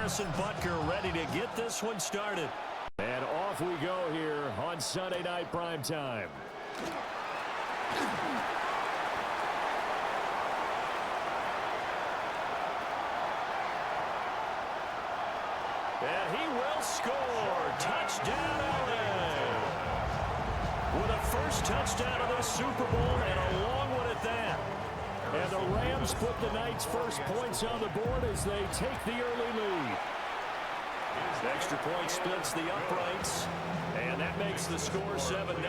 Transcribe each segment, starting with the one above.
Harrison Butker ready to get this one started. And off we go here on Sunday Night Primetime. And he will score. Touchdown, LA. With a first touchdown of the Super Bowl and a long one at that. And the Rams put the night's first points on the board as they take the early lead. The extra point splits the uprights, and that makes the score 7-0.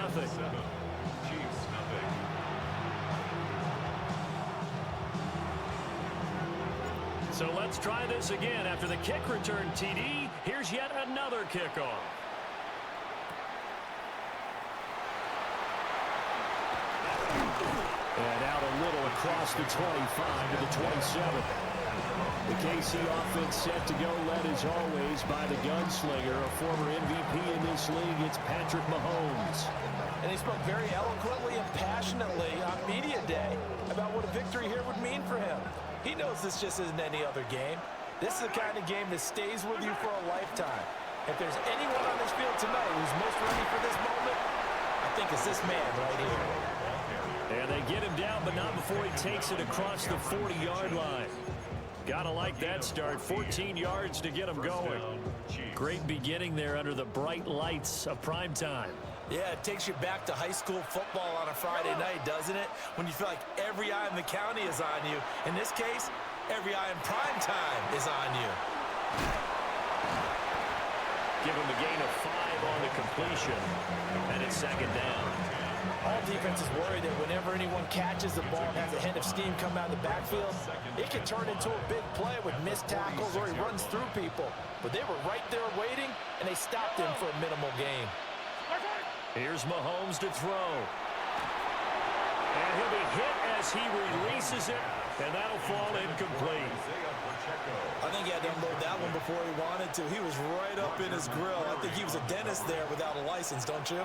So let's try this again. After the kick return TD, here's yet another kickoff. And out a little across the 25 to the 27. The KC offense set to go, led as always by the gunslinger, a former MVP in this league. It's Patrick Mahomes. And he spoke very eloquently and passionately on media day about what a victory here would mean for him. He knows this just isn't any other game. This is the kind of game that stays with you for a lifetime. If there's anyone on this field tonight who's most ready for this moment, I think it's this man right here. And they get him down, but not before he takes it across the 40-yard line. Gotta like that start. 14 yards to get him going. Great beginning there under the bright lights of prime time. Yeah, it takes you back to high school football on a Friday night, doesn't it? When you feel like every eye in the county is on you. In this case, every eye in prime time is on you. Give him a gain of 5 on the completion, and it's second down. All defenses worry that whenever anyone catches the ball and has a head of steam come out of the backfield, it can turn into a big play with missed tackles or he runs through people. But they were right there waiting, and they stopped him for a minimal gain. Here's Mahomes to throw. And he'll be hit as he releases it, and that'll fall incomplete. I think he had to unload that one before he wanted to. He was right up in his grill. I think he was a dentist there without a license, don't you?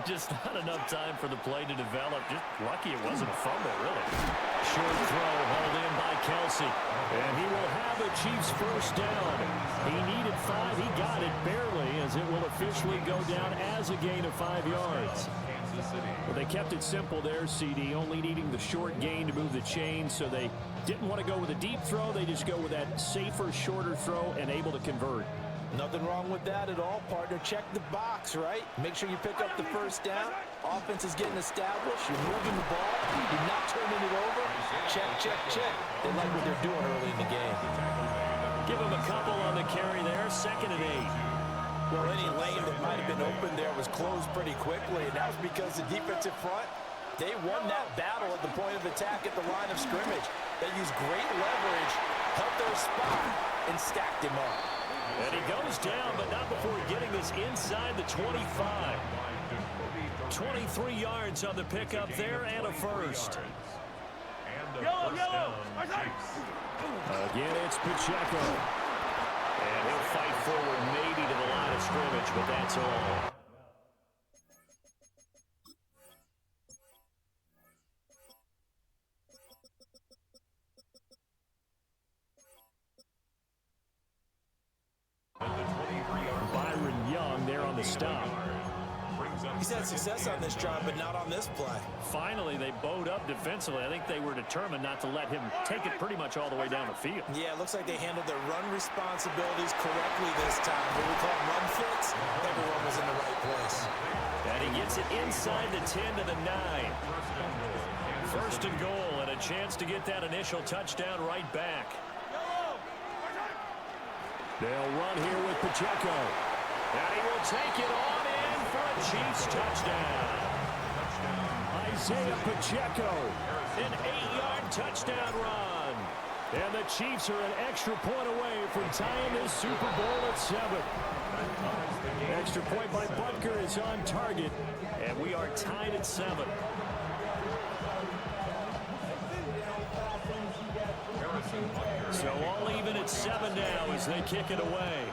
Just not enough time for the play to develop. Just lucky it wasn't a fumble, really. Short throw hauled in by Kelsey. And he will have the Chiefs first down. He needed 5. He got it barely, as it will officially go down as a gain of 5 yards. Well, they kept it simple there, CD, only needing the short gain to move the chain, so they didn't want to go with a deep throw. They just go with that safer, shorter throw and able to convert. Nothing wrong with that at all, partner. Check the box, right? Make sure you pick up the first down. Offense is getting established. You're moving the ball. You're not turning it over. Check, check, check. They like what they're doing early in the game. Give them a couple on the carry there. 2nd and 8. Well, any lane that might have been open there was closed pretty quickly, and that was because the defensive front, they won that battle at the point of attack at the line of scrimmage. They used great leverage, held their spot, and stacked him up. And he goes down, but not before getting this inside the 25. 23 yards on the pickup there and a first. Yellow. Again, it's Pacheco. And he'll fight forward maybe to the line of scrimmage, but that's all. Byron Young there on the stop. He's had success on this drive, but not on this play. Finally, they bowed up defensively. I think they were determined not to let him take it pretty much all the way down the field. Yeah, it looks like they handled their run responsibilities correctly this time. What we call run fits, everyone was in the right place. And he gets it inside the 10 to the 9. First and goal, and a chance to get that initial touchdown right back. They'll run here with Pacheco. And he will take it on in for a Chiefs touchdown. Isaiah Pacheco. An 8-yard touchdown run. And the Chiefs are an extra point away from tying this Super Bowl at 7. Extra point by Butker is on target. And we are tied at 7. So all even at 7 now as they kick it away.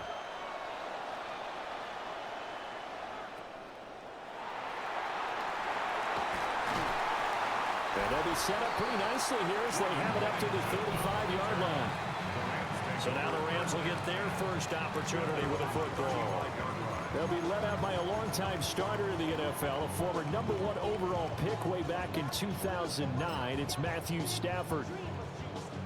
And they'll be set up pretty nicely here as they have it up to the 35-yard line. So now the Rams Lions will get their first opportunity with a football. They'll be led out by a longtime starter in the NFL, a former #1 overall pick way back in 2009. It's Matthew Stafford.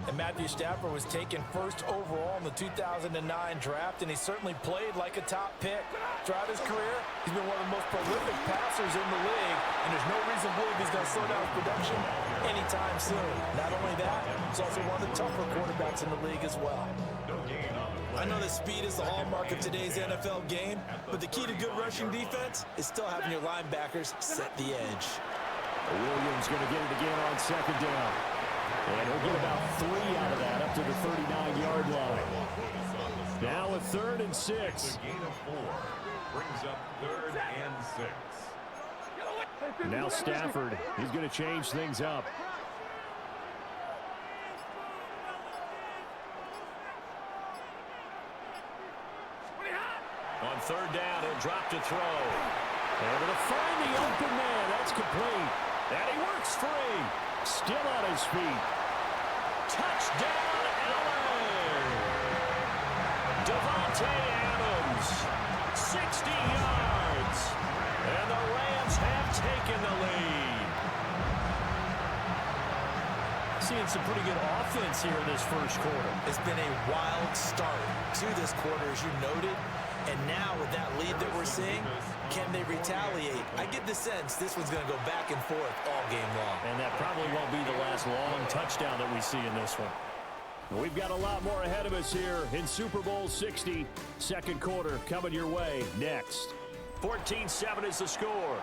And Matthew Stafford was taken first overall in the 2009 draft, and he certainly played like a top pick. Throughout his career, he's been one of the most prolific passers in the league, and there's no reason to believe he's going to slow down his production anytime soon. Not only that, he's also one of the tougher quarterbacks in the league as well. I know that speed is the hallmark of today's NFL game, but the key to good rushing defense is still having your linebackers set the edge. Williams going to get it again on second down. And he'll get about 3 out of that up to the 39-yard line. Now a 3rd and 6. Gain of 4 brings up 3rd and 6. Now Stafford, he's going to change things up. On 3rd down, he'll drop to throw. Able to find the open man. That's complete. And he works free. Still on his feet. Touchdown, Allen! Devontae Adams, 60 yards. And the Rams have taken the lead. Seeing some pretty good offense here in this first quarter. It's been a wild start to this quarter, as you noted. And now with that lead that we're seeing, can they retaliate? I get the sense this one's going to go back and forth all game long. And that probably won't be the last long touchdown that we see in this one. We've got a lot more ahead of us here in Super Bowl 60. Second quarter coming your way next. 14-7 is the score.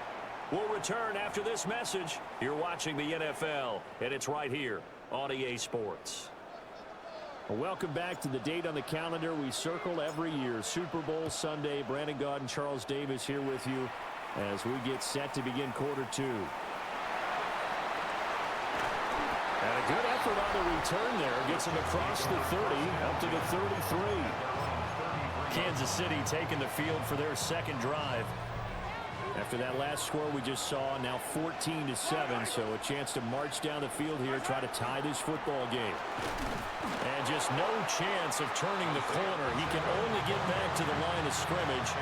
We'll return after this message. You're watching the NFL, and it's right here on EA Sports. Welcome back to the date on the calendar we circle every year, Super Bowl Sunday. Brandon Gaud and Charles Davis here with you as we get set to begin quarter 2. And a good effort on the return there. Gets him across the 30, up to the 33. Kansas City taking the field for their second drive. After that last score we just saw, now 14-7, so a chance to march down the field here, try to tie this football game. And just no chance of turning the corner. He can only get back to the line of scrimmage.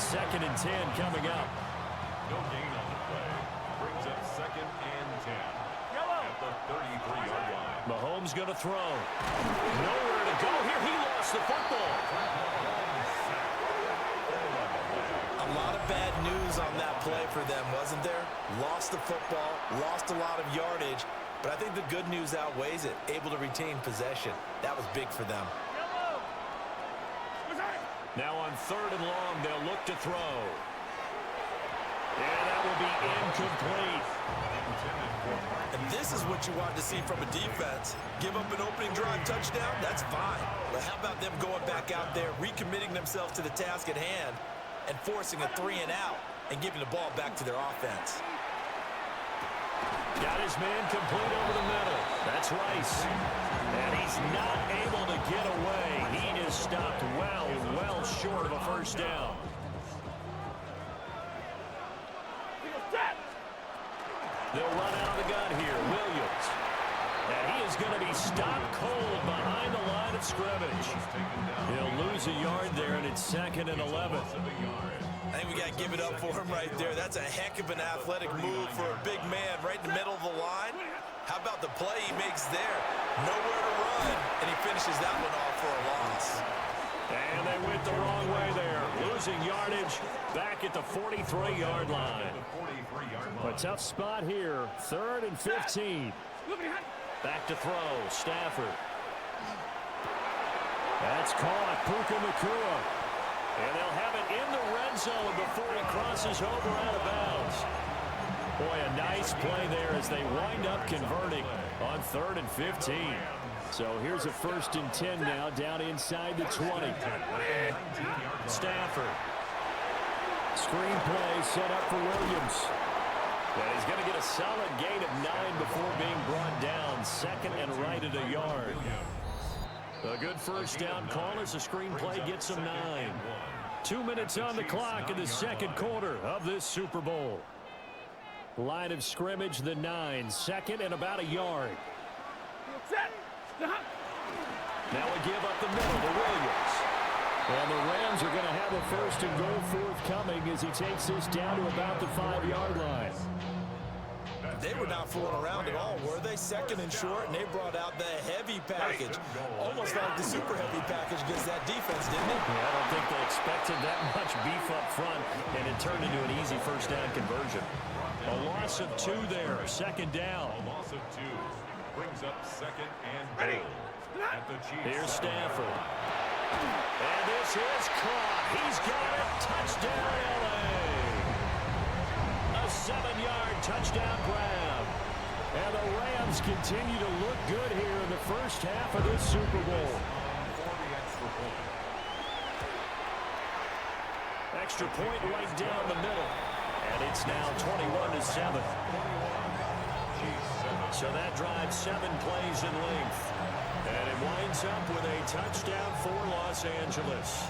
2nd and 10 coming up. No gain on the play. Brings up 2nd and 10. At the 33-yard line. Mahomes going to throw. Nowhere to go here. He lost the football. A lot of bad news on that play for them, wasn't there? Lost the football, lost a lot of yardage, but I think the good news outweighs it. Able to retain possession. That was big for them. Now on 3rd and long, they'll look to throw. And that will be incomplete. And this is what you wanted to see from a defense. Give up an opening drive touchdown, that's fine. But how about them going back out there, recommitting themselves to the task at hand, and forcing a 3-and-out and giving the ball back to their offense. Got his man complete over the middle. That's Rice. And he's not able to get away. He is stopped well short of a first down. They'll run out of the gun here. Williams. And he is going to be stopped cold behind the line of scrimmage. He'll lose a yard there, and it's 2nd and 11. I think we got to give it up for him right there. That's a heck of an athletic move for a big man right in the middle of the line. How about the play he makes there? Nowhere to run, and he finishes that one off for a loss. And they went the wrong way there. Losing yardage back at the 43-yard line. A tough spot here. 3rd and 15. Back to throw. Stafford. That's caught. Puka Nacua. And they'll have it in the red zone before he crosses over out of bounds. Boy, a nice play there as they wind up converting on 3rd and 15. So here's a 1st and 10 now down inside the 20. Stafford. Screenplay set up for Williams. And he's going to get a solid gain of 9 before being brought down. 2nd and right at a yard. A good first down call as the screenplay gets him 9. 2 minutes on the clock in the second quarter of this Super Bowl. Line of scrimmage, the 9. 2nd and about a yard. Now we give up the middle to Williams. And the Rams are going to have a first and goal forthcoming as he takes this down to about the 5-yard line. They were not fooling around at all, were they? Second and short, and they brought out the heavy package. Almost like the super heavy package against that defense, didn't it? Yeah, I don't think they expected that much beef up front, and it turned into an easy first down conversion. A loss of 2 there, second down. A loss of 2 brings up second and goal at the Chiefs. Here's Stafford. And this is caught. He's got it. Touchdown, LA. A 7-yard touchdown grab. And the Rams continue to look good here in the first half of this Super Bowl. Extra point right down the middle. And it's now 21-7. So that drives 7 plays in length. And it winds up with a touchdown for Los Angeles.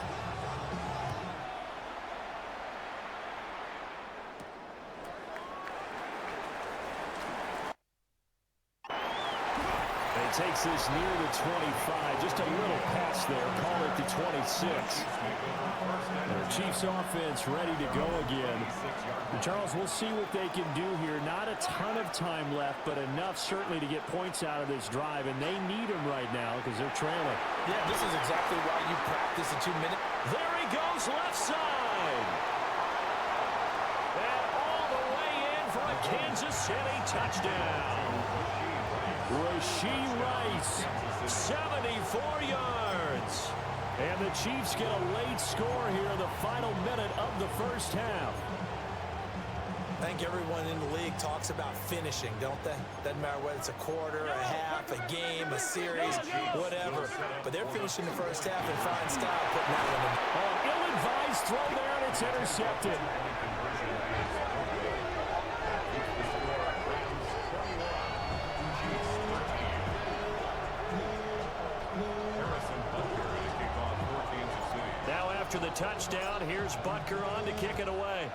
It takes this near the 25. Just a little pass there. Call it the 26. The Chiefs offense ready to go again. And Charles, we'll see what they can do here. Not a ton of time left, but enough certainly to get points out of this drive. And they need them right now because they're trailing. Yeah, this is exactly why you practice a 2-minute. There he goes, left side. And all the way in for a Kansas City touchdown. Rashee Rice, 74 yards. And the Chiefs get a late score here in the final minute of the first half. I think everyone in the league talks about finishing, don't they? Doesn't matter whether it's a quarter, a half, a game, a series, whatever. But they're finishing the first half in fine style, putting that one in. Oh, ill-advised throw there, and it's intercepted. Now after the touchdown, here's Butker on to kick it away.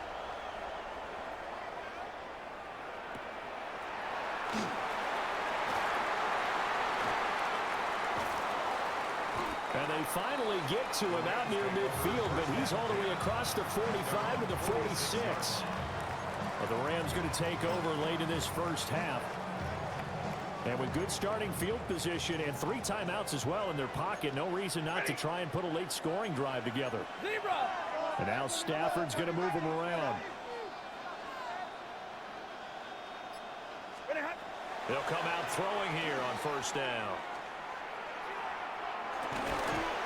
And they finally get to him out near midfield, but he's all the way across the 45 to the 46. But the Rams going to take over late in this first half. And with good starting field position and 3 timeouts as well in their pocket, no reason not to try and put a late scoring drive together. And now Stafford's going to move him around. They'll come out throwing here on first down.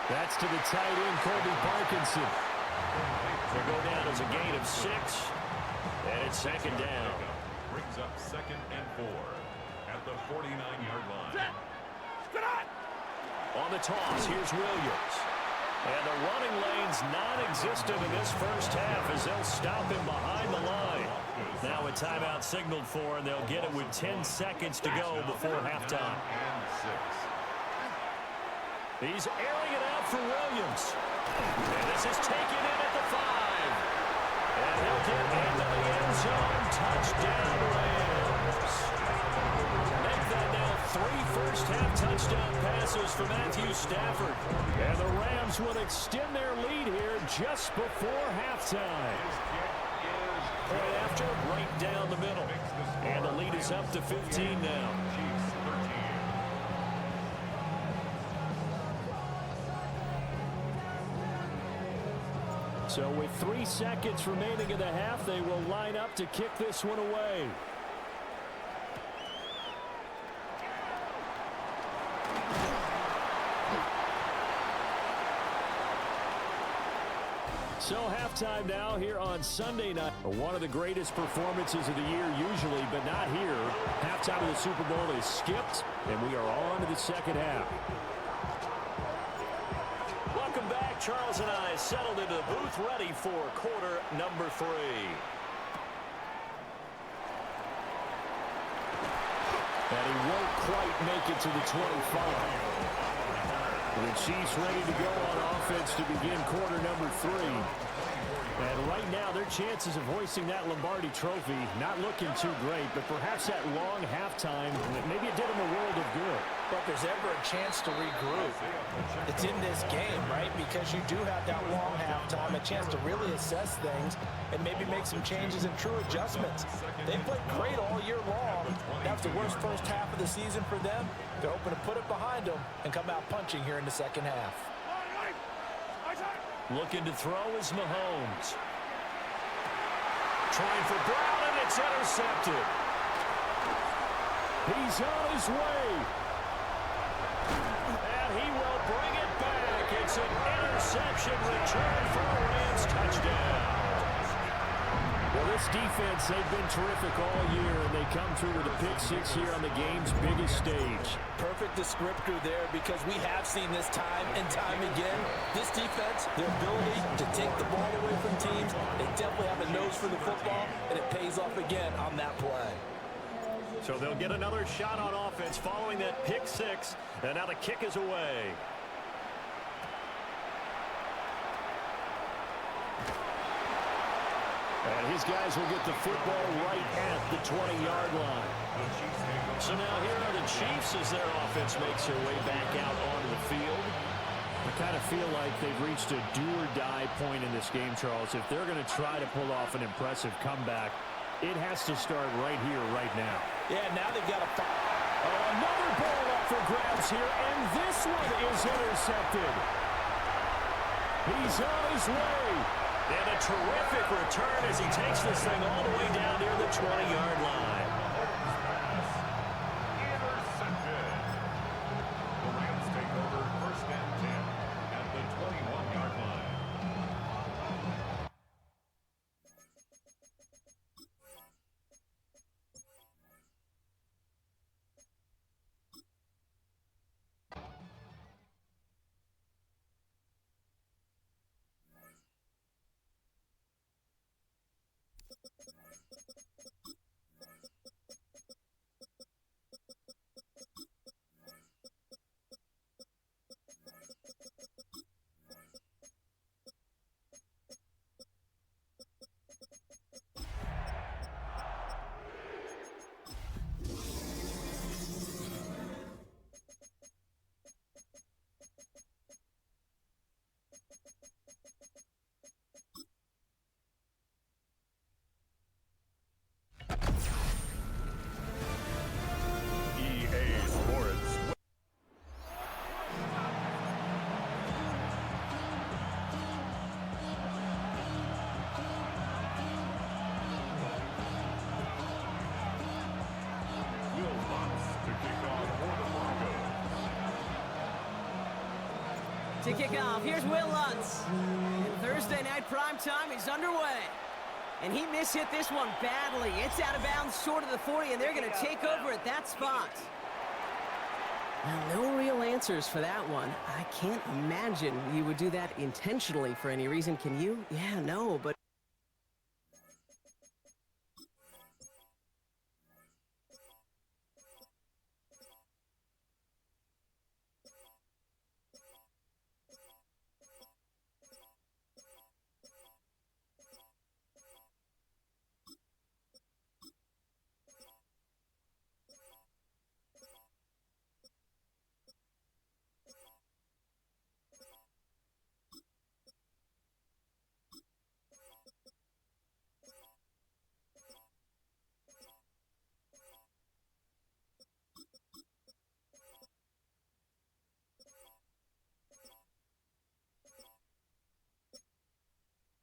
That's to the tight end, Colby Parkinson. They'll go down as a gain of 6. And it's second down. Brings up second and 4 at the 49-yard line. On the toss, here's Williams. And the running lane's non-existent in this first half as they'll stop him behind the line. Now a timeout signaled for, and they'll get it with 10 seconds to go before halftime. He's airing it out for Williams. And this is taken in at the 5. And he'll get into the end zone. Touchdown, Rams. Make that now 3 first-half touchdown passes for Matthew Stafford. And the Rams will extend their lead here just before halftime. Point after, right down the middle. And the lead is up to 15 now. So with 3 seconds remaining in the half, they will line up to kick this one away. So halftime now here on Sunday night. One of the greatest performances of the year usually, but not here. Halftime of the Super Bowl is skipped, and we are on to the second half. Welcome back. Charles and I settled into the booth ready for quarter number 3. And he won't quite make it to the 25. The Chiefs ready to go on offense to begin quarter number 3. And right now, their chances of hoisting that Lombardi trophy not looking too great, but perhaps that long halftime, maybe it did them a world of good. But if there's ever a chance to regroup, it's in this game, right? Because you do have that long halftime, a chance to really assess things and maybe make some changes and true adjustments. They played great all year long. That was the worst first half of the season for them. They're hoping to put it behind them and come out punching here in the second half. Looking to throw is Mahomes. Trying for Brown, and it's intercepted. He's on his way. And he will bring it back. It's an interception return for a Rams touchdown. Well, this defense, they've been terrific all year, and they come through with a pick six here on the game's biggest stage. Perfect descriptor there, because we have seen this time and time again. This defense, their ability to take the ball away from teams, they definitely have a nose for the football, and it pays off again on that play. So they'll get another shot on offense following that pick six, and now the kick is away. And his guys will get the football right at the 20-yard line. So now here are the Chiefs as their offense makes their way back out onto the field. I kind of feel like they've reached a do-or-die point in this game, Charles. If they're going to try to pull off an impressive comeback, it has to start right here, right now. Yeah, now they've got to... Another ball up for grabs here, and this one is intercepted. He's on his way. And a terrific return as he takes this thing all the way down near the 20-yard line. Intercepted. The Rams take over first and 10 at the 21-yard line. EA Sports. Will Lutz to kick off for the Broncos. To kick off, here's Will Lutz. And Thursday night primetime is underway. And he mishit this one badly. It's out of bounds short of the 40, and they're going to take over at that spot. Now, no real answers for that one. I can't imagine you would do that intentionally for any reason. Can you? Yeah, no, but...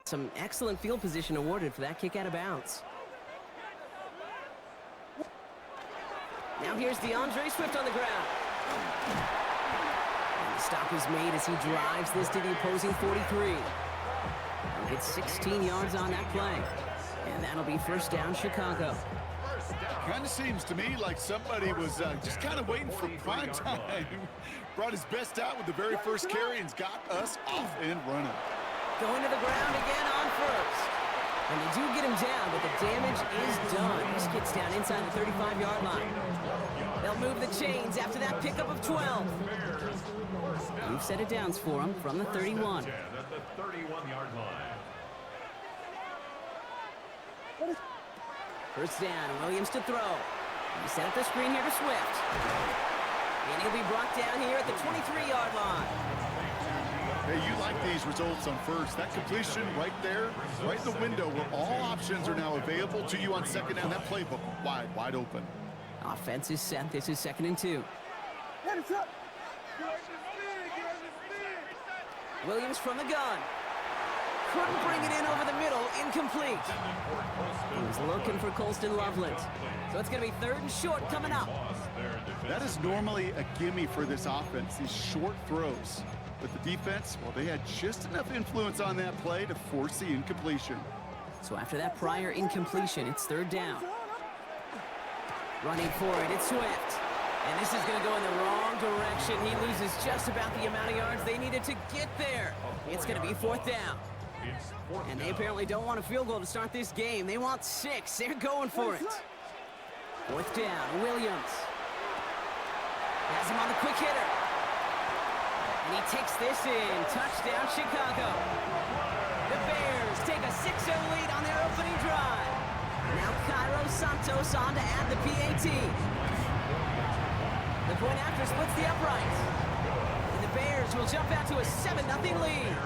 Some excellent field position awarded for that kick out of bounds. Now here's DeAndre Swift on the ground. And the stop is made as he drives this to the opposing 43. He'll get 16 yards on that play. And that'll be first down, Chicago. Kind of seems to me like somebody was just kind of waiting for prime time. Brought his best out with the very first carry and's got us off and running. Going to the ground again on first. And they do get him down, but the damage is done. He gets down inside the 35-yard line. They'll move the chains after that pickup of 12. We've set it downs for him from the 31. At the 31-yard line. First down, Williams to throw. He set up the screen here to Swift. And he'll be brought down here at the 23-yard line. Hey, you like these results on first. That completion right there, right in the window where all options are now available to you on second down. That playbook wide open. Offense is set. This is 2nd and 2. Williams from the gun. Couldn't bring it in over the middle. Incomplete. He was looking for Colston Loveland. So it's going to be 3rd and short coming up. That is normally a gimme for this offense, these short throws. But the defense, well, they had just enough influence on that play to force the incompletion. So after that prior incompletion, it's 3rd down. Running for it, it's Swift. And this is going to go in the wrong direction. He loses just about the amount of yards they needed to get there. It's going to be 4th down. And they apparently don't want a field goal to start this game. They want 6. They're going for it. 4th down, Williams. Has him on the quick hitter. And he takes this in. Touchdown, Chicago. The Bears take a 6-0 lead on their opening drive. Now Cairo Santos on to add the PAT. The point after splits the uprights. And the Bears will jump out to a 7-0 lead.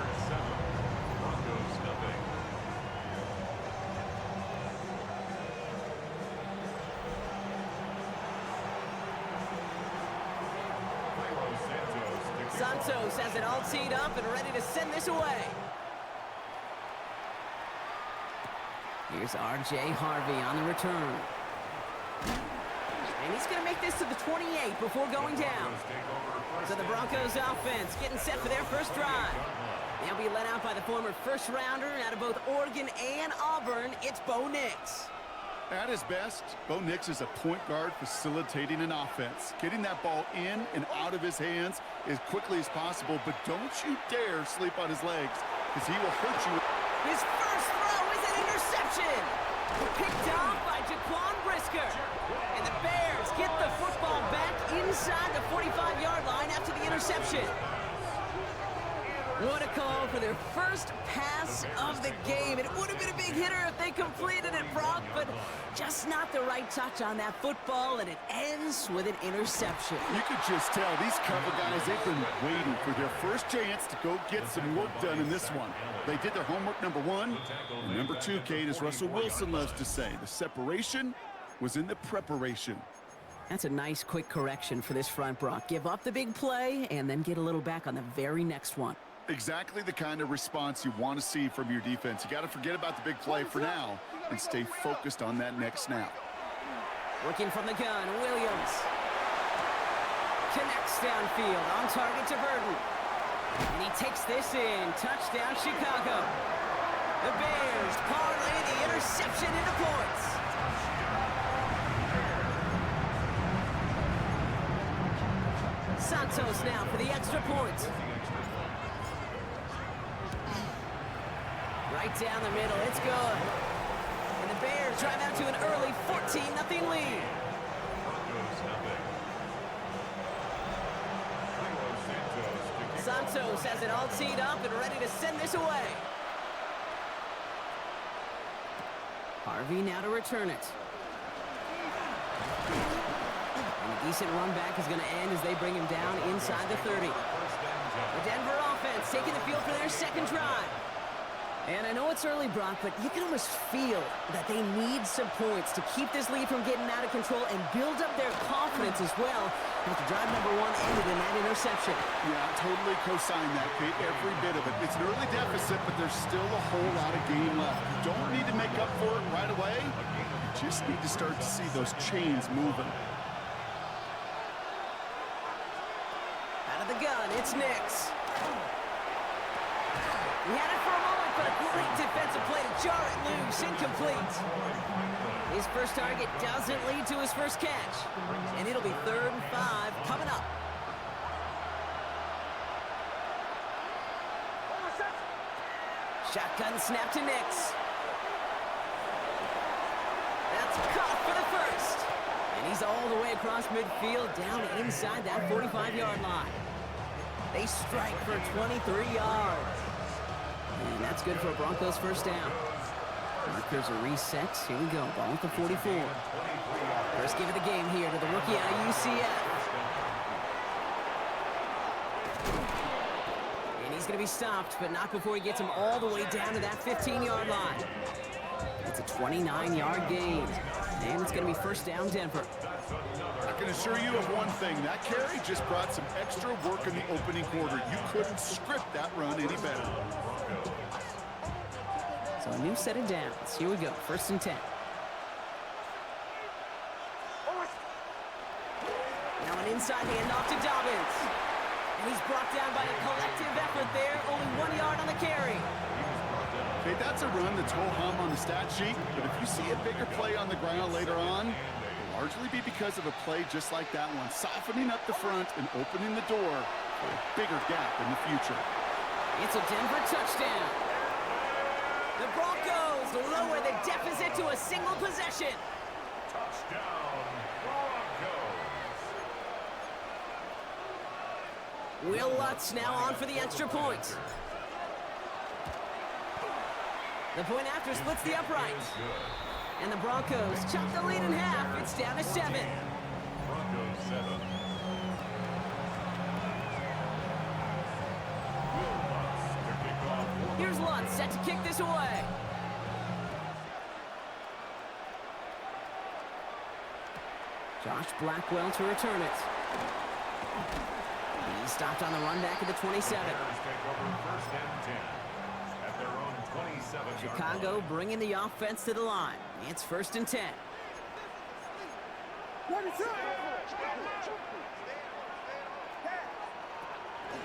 Santos has it all teed up and ready to send this away. Here's R.J. Harvey on the return. And he's going to make this to the 28 before going down. So the Broncos offense getting set for their first drive. They'll be led out by the former first-rounder out of both Oregon and Auburn. It's Bo Nix. At his best, Bo Nix is a point guard facilitating an offense, getting that ball in and out of his hands as quickly as possible, but don't you dare sleep on his legs, because he will hurt you. His first throw is an interception. Picked off by Jaquan Brisker. And the Bears get the football back inside the 45-yard line after the interception. What a call for their first pass of the game. It would have been a big hitter if they completed it, Brock, but just not the right touch on that football, and it ends with an interception. You could just tell these cover guys, they've been waiting for their first chance to go get some work done in this one. They did their homework, number one. And number two, Kate, as Russell Wilson loves to say, the separation was in the preparation. That's a nice quick correction for this front, Brock. Give up the big play and then get a little back on the very next one. Exactly the kind of response you want to see from your defense. You got to forget about the big play for now and stay focused on that next snap. Working from the gun, Williams. Connects downfield, on target to Burton. And he takes this in. Touchdown, Chicago. The Bears parlay the interception into points. Santos now for the extra point. Right down the middle, it's good. And the Bears drive out to an early 14-0 lead. Santos has it all teed up and ready to send this away. Harvey now to return it. And a decent run back is going to end as they bring him down inside the 30. The Denver offense taking the field for their second drive. And I know it's early, Brock, but you can almost feel that they need some points to keep this lead from getting out of control and build up their confidence as well after drive number one ended in that interception. Yeah, totally co-sign that, Kate, every bit of it. It's an early deficit, but there's still a whole lot of game left. You don't need to make up for it right away. You just need to start to see those chains moving. Out of the gun, it's Nix. He had it for a moment, but a great defensive play to jar it loose, incomplete. His first target doesn't lead to his first catch. And it'll be 3rd and 5 coming up. Shotgun snap to Nix. That's caught for the first. And he's all the way across midfield, down inside that 45-yard line. They strike for 23 yards. And that's good for a Broncos first down. Markers are reset. Here we go. Ball at the 44. First give of the game here to the rookie out of UCF. And he's going to be stopped, but not before he gets him all the way down to that 15-yard line. It's a 29-yard gain. And it's going to be first down Denver. I can assure you of one thing. That carry just brought some extra work in the opening quarter. You couldn't script that run any better. So a new set of downs. Here we go. First and 10. Now an inside handoff to Dobbins. And he's brought down by a collective effort there. Only 1 yard on the carry. Okay, that's a run that's ho-hum on the stat sheet, but if you see a bigger play on the ground later on, it'll largely be because of a play just like that one, softening up the front and opening the door for a bigger gap in the future. It's a Denver touchdown. The Broncos lower the deficit to a single possession. Touchdown, Broncos. Will Lutz now on for the extra point. The point after splits the upright. And the Broncos chop the lead in half. It's down to 7. Broncos 7. Here's Lutz set to kick this away. Josh Blackwell to return it. He's stopped on the run back at the 27. Chicago bringing the offense to the line. It's first and 10.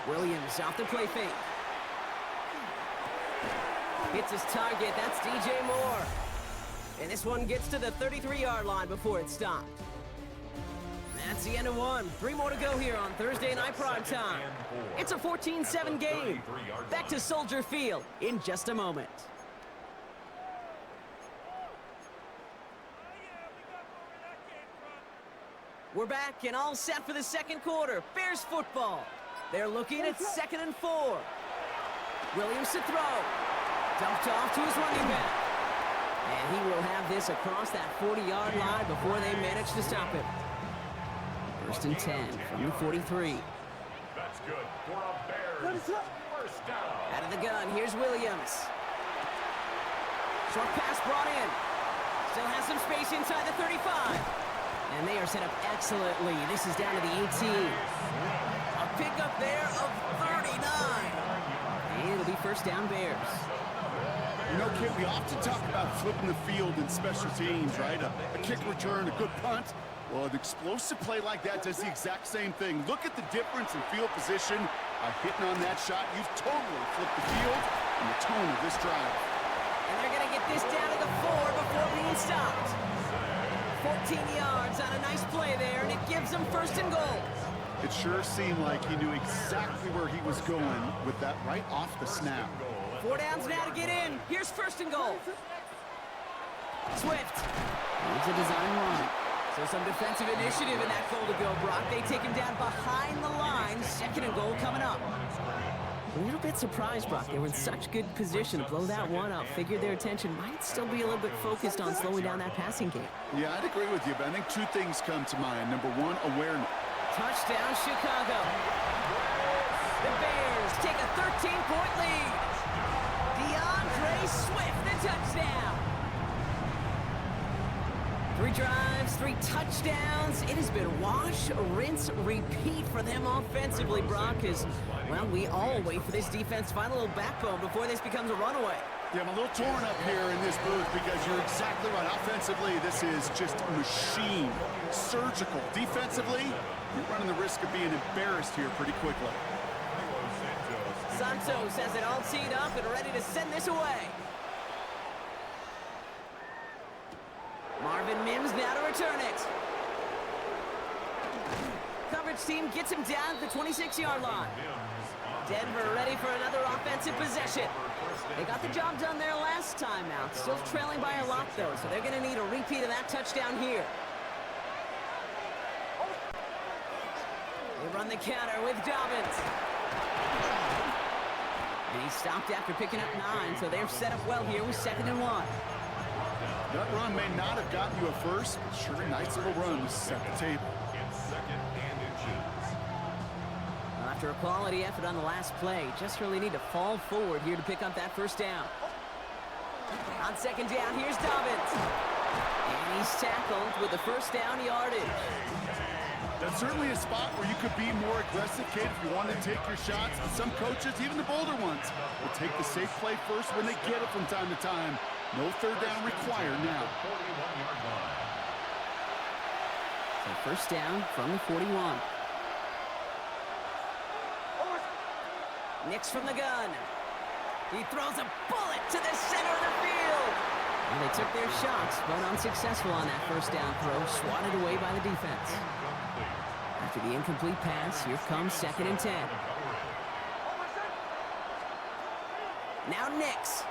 Williams off the play fake. Hits his target. That's DJ Moore. And this one gets to the 33-yard line before it's stopped. That's the end of one. 3 more to go here on Thursday Night Primetime. It's a 14-7 game. Back to Soldier Field in just a moment. We're back and all set for the second quarter. Bears football. They're looking at 2nd and 4. Williams to throw. Dumped off to his running back. And he will have this across that 40-yard line before they manage to stop him. First and 10 from the 43. That's good for a Bears first down. Out of the gun, here's Williams. Short pass brought in. Still has some space inside the 35. And they are set up excellently. This is down to the 18. A pickup there of 39. And it'll be first down Bears. You know, Kit, we often talk about flipping the field in special teams, right? A kick return, a good punt. Well, an explosive play like that does the exact same thing. Look at the difference in field position. Hitting on that shot, you've totally flipped the field and the tone of this drive. And they're going to get this down to the 4 before being stopped. 14 yards on a nice play there, and it gives them first and goal. It sure seemed like he knew exactly where he was going with that right off the snap. 4 downs now to get in. Here's first and goal. Swift. Here's a design run. So some defensive initiative in that goal to go, Brock. They take him down behind the line. 2nd and goal coming up. A little bit surprised, Brock. They were in such good position to blow that one up. Figured their attention might still be a little bit focused on slowing down that passing game. Yeah, I'd agree with you, but I think 2 things come to mind. Number 1, awareness. Touchdown, Chicago. The Bears take a 13-point lead. DeAndre Swift, the touchdown. 3 drives, 3 touchdowns. It has been wash, rinse, repeat for them offensively, Brock, as, well, we all wait for this defense to find a little backbone before this becomes a runaway. Yeah, I'm a little torn up here in this booth because you're exactly right. Offensively, this is just a machine. Surgical. Defensively, you're running the risk of being embarrassed here pretty quickly. Santos has it all teed up and ready to send this away. Marvin Mims now to return it. Coverage team gets him down at the 26-yard line. Denver ready for another offensive possession. They got the job done there last time out. Still trailing by a lot, though, so they're going to need a repeat of that touchdown here. They run the counter with Dobbins. And he stopped after picking up 9, so they're set up well here with 2nd and 1. That run may not have gotten you a first, but sure a nice little run to set the table. In second and inches. After a quality effort on the last play, just really need to fall forward here to pick up that first down. On second down, here's Dobbins. And he's tackled with the first down yardage. That's certainly a spot where you could be more aggressive, kid, if you want to take your shots. But some coaches, even the bolder ones, will take the safe play first when they get it from time to time. No third down required now. So first down from the 41. Nix from the gun. He throws a bullet to the center of the field. And they took their shots, but unsuccessful on that first down throw, swatted away by the defense. After the incomplete pass, here comes second and 10. Now Nix.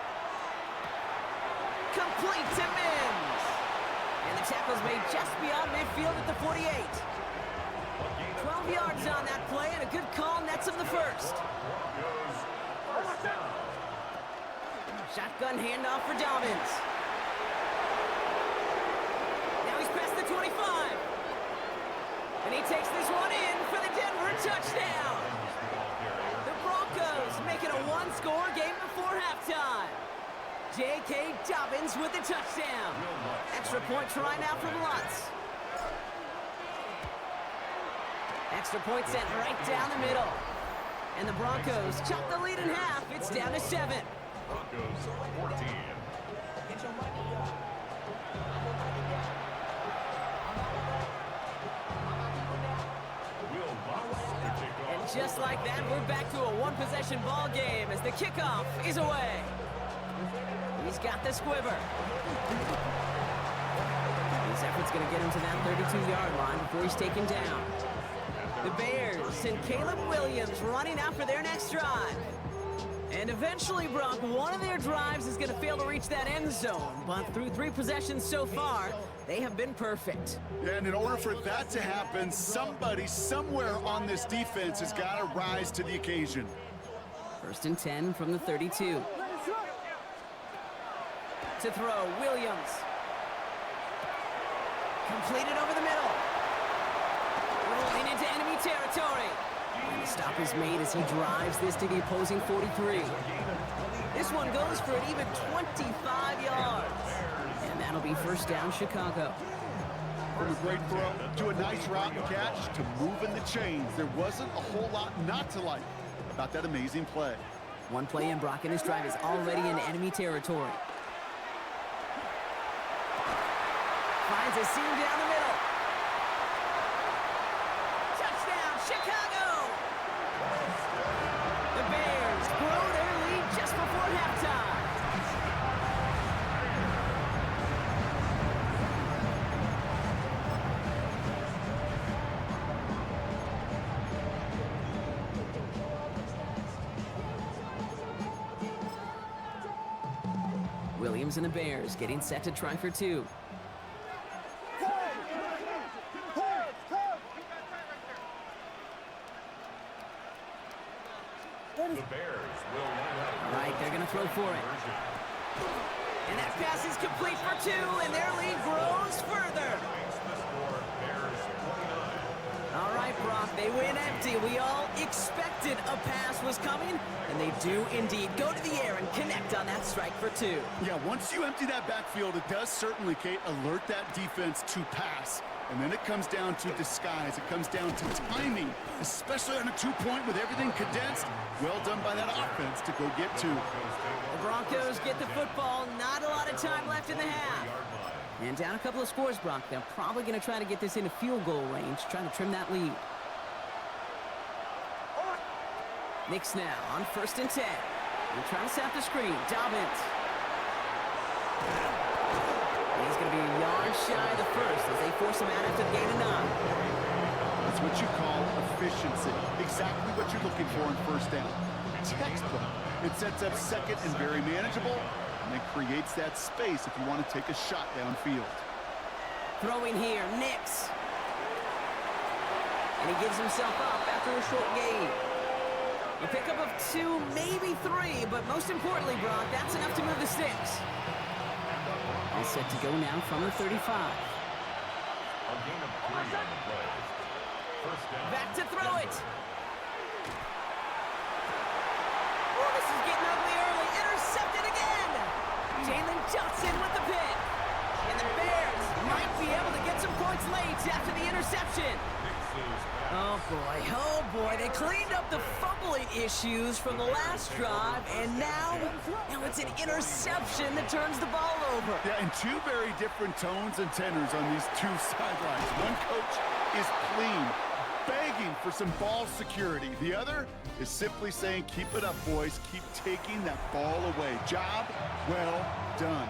Complete to Mims. And the tackle's made just beyond midfield at the 48. 12 yards on that play, and a good call nets him the first. Shotgun handoff for Dobbins. Now he's past the 25. And he takes this one in for the Denver touchdown. The Broncos make it a one-score game before halftime. J.K. Dobbins with the touchdown. Extra point try now from Lutz. Extra point sent right down the middle. And the Broncos chop the lead in half. It's down to 7. Broncos 14. And just like that, we're back to a one-possession ball game as the kickoff is away. He's got the squiver. His effort's going to get him to that 32-yard line before he's taken down. The Bears and Caleb Williams running out for their next drive. And eventually, Brock, one of their drives is going to fail to reach that end zone. But through 3 possessions so far, they have been perfect. Yeah, and in order for that to happen, somebody somewhere on this defense has got to rise to the occasion. First and 10 from the 32. To throw, Williams. Completed over the middle. Rolling into enemy territory. And the stop is made as he drives this to the opposing 43. This one goes for an even 25 yards. And that'll be first down, Chicago. From a great throw to a nice route and catch to moving the chains. There wasn't a whole lot not to like about that amazing play. One play in, Brock, and his drive is already in enemy territory. Finds a seam down the middle. Touchdown, Chicago! The Bears grow their lead just before halftime. Williams and the Bears getting set to try for 2. The Bears will All right, they're going to throw for it. And that pass is complete for 2, and their lead grows further. All right, Brock, they win empty. We all expected a pass was coming, and they do indeed go to the air and connect on that strike for 2. Yeah, once you empty that backfield, it does certainly, Kate, alert that defense to pass. And then it comes down to disguise. It comes down to timing, especially on a 2-point with everything condensed. Well done by that offense to go get 2. The Broncos get the football. Not a lot of time left in the half. And down a couple of scores, Brock. They're probably going to try to get this into field goal range, trying to trim that lead. Nix now on first and 10. They're trying to set the screen. Dobbins. He's going to be a yard shy of the first as they force him out after the gain of 9. That's what you call efficiency. Exactly what you're looking for in first down. Textbook. It sets up second and very manageable, and it creates that space if you want to take a shot downfield. Throwing here, Nix. And he gives himself up after a short gain. A pickup of 2, maybe 3, but most importantly, Brock, that's enough to move the sticks. All set to go now from the 35. A gain of 3 on the play. First down. Back to throw it. Oh, this is getting ugly early. Intercepted again. Jalen Johnson with the pick. And the Bears might be able to get some points late after the interception. Oh boy, they cleaned up the fumbling issues from the last drive, and now it's an interception that turns the ball over. Yeah, and two very different tones and tenors on these two sidelines. One coach is clean, begging for some ball security. The other is simply saying, keep it up, boys. Keep taking that ball away. Job well done.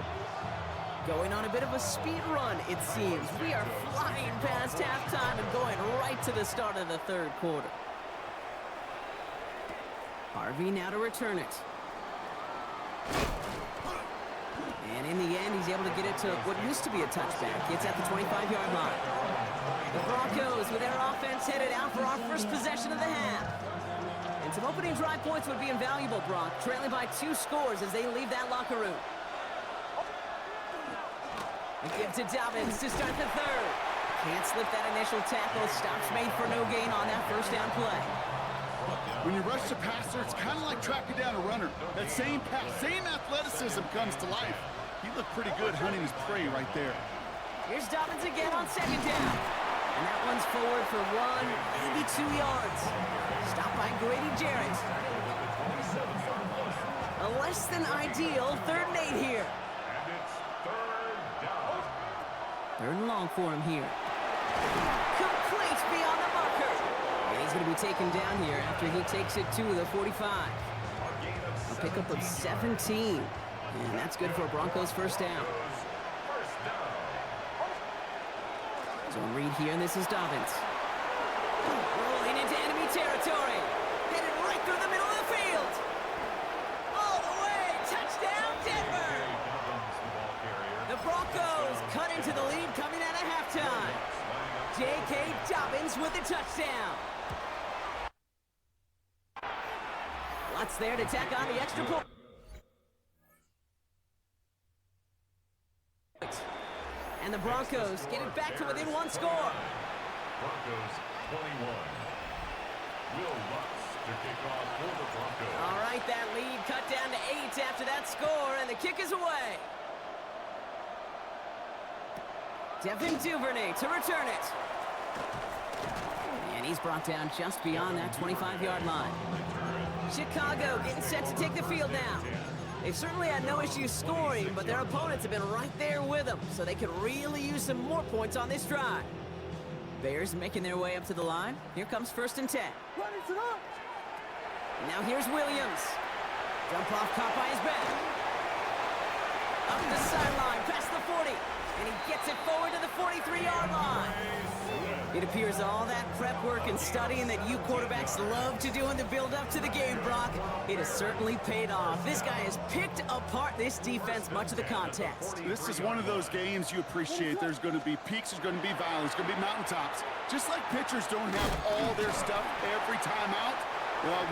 Going on a bit of a speed run, it seems. We are flying past halftime and going right to the start of the third quarter. Harvey now to return it. And in the end, he's able to get it to what used to be a touchback. It's at the 25-yard line. The Broncos with their offense headed out for our first possession of the half. And some opening drive points would be invaluable, Brock, trailing by 2 scores as they leave that locker room. A give to Dobbins to start the third. Can't slip that initial tackle. Stops made for no gain on that first down play. When you rush the passer, it's kind of like tracking down a runner. That same pass, same athleticism comes to life. He looked pretty good hunting his prey right there. Here's Dobbins again on second down. And that one's forward for 1, maybe 2 yards. Stopped by Grady Jarrett. A less than ideal 3rd and 8 here. Third and long for him here. Complete beyond the marker. And he's going to be taken down here after he takes it to the 45. A pickup of 17. And that's good for a Broncos first down. Zone read here, and this is Dobbins. Rolling into enemy territory. Headed right through the middle of the field. All the way. Touchdown, Denver. The Broncos cut into the lead coming out of halftime. J.K. Dobbins with the touchdown. Lutz there to tack on the extra point. And the Broncos get it back to within 1 score. Broncos 21. Will Lutz to kick off for the Broncos. All right, that lead cut down to 8 after that score, and the kick is away. Devin Duvernay to return it. And he's brought down just beyond that 25-yard line. Chicago getting set to take the field now. They've certainly had no issues scoring, but their opponents have been right there with them, so they could really use some more points on this drive. Bears making their way up to the line. Here comes 1st and 10. Now here's Williams. Jump off caught by his back. Up the sideline, past the 40. And he gets it forward to the 43-yard line. It appears all that prep work and studying that you quarterbacks love to do in the build-up to the game, Brock, it has certainly paid off. This guy has picked apart this defense much of the contest. This is one of those games you appreciate. There's going to be peaks, there's going to be valleys, there's going to be mountaintops. Just like pitchers don't have all their stuff every time out,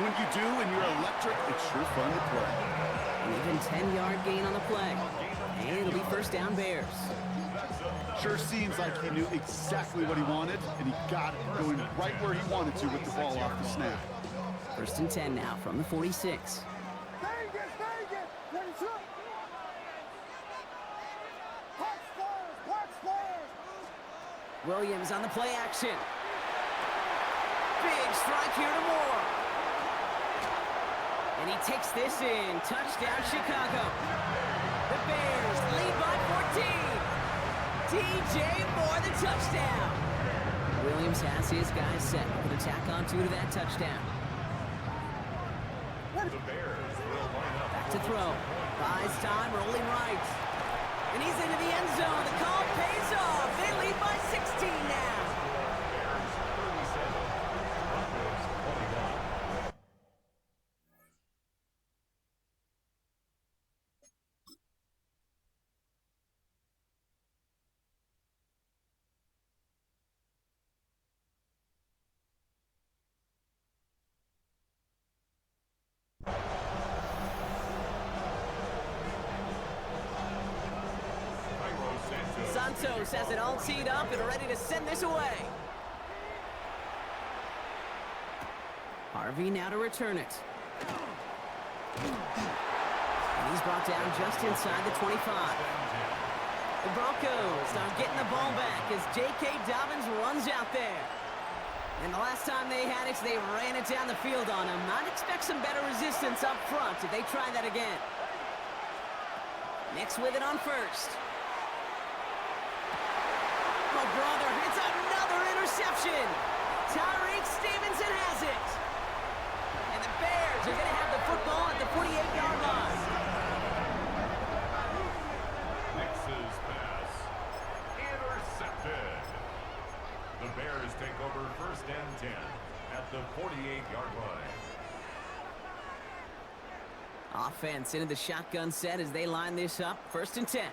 when you do and you're electric, it's sure fun to play. An even 10-yard gain on the play. And it'll be first down Bears. Sure seems like he knew exactly what he wanted, and he got it, going right where he wanted to with the ball off the snap. 1st and 10 now from the 46. Williams on the play action. Big strike here to Moore. And he takes this in. Touchdown, Chicago. The Bears lead by 14. DJ Moore, the touchdown. Williams has his guys set. Going to tack on 2 to that touchdown. The Bears will line up. Back to throw. Buys time, rolling right. And he's into the end zone. The call pays off. They lead by 16 now. Bears 37. Broncos 21. Santos has it all teed up and ready to send this away. Harvey now to return it. And he's brought down just inside the 25. The Broncos now getting the ball back as J.K. Dobbins runs out there. And the last time they had it, they ran it down the field on him. I'd expect some better resistance up front if they try that again. Nix with it on first. Oh, brother, it's another interception. Tyreek Stevenson has it. And the Bears are going to have the football at the 48-yard line. Nix's pass intercepted. The Bears take over 1st and 10 at the 48-yard line. Offense into the shotgun set as they line this up. 1st and 10.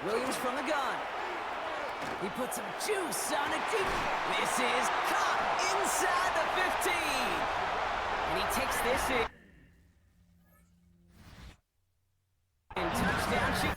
Williams from the gun. He puts some juice on it deep. This is caught inside the 15. And he takes this in. And touchdown shoot.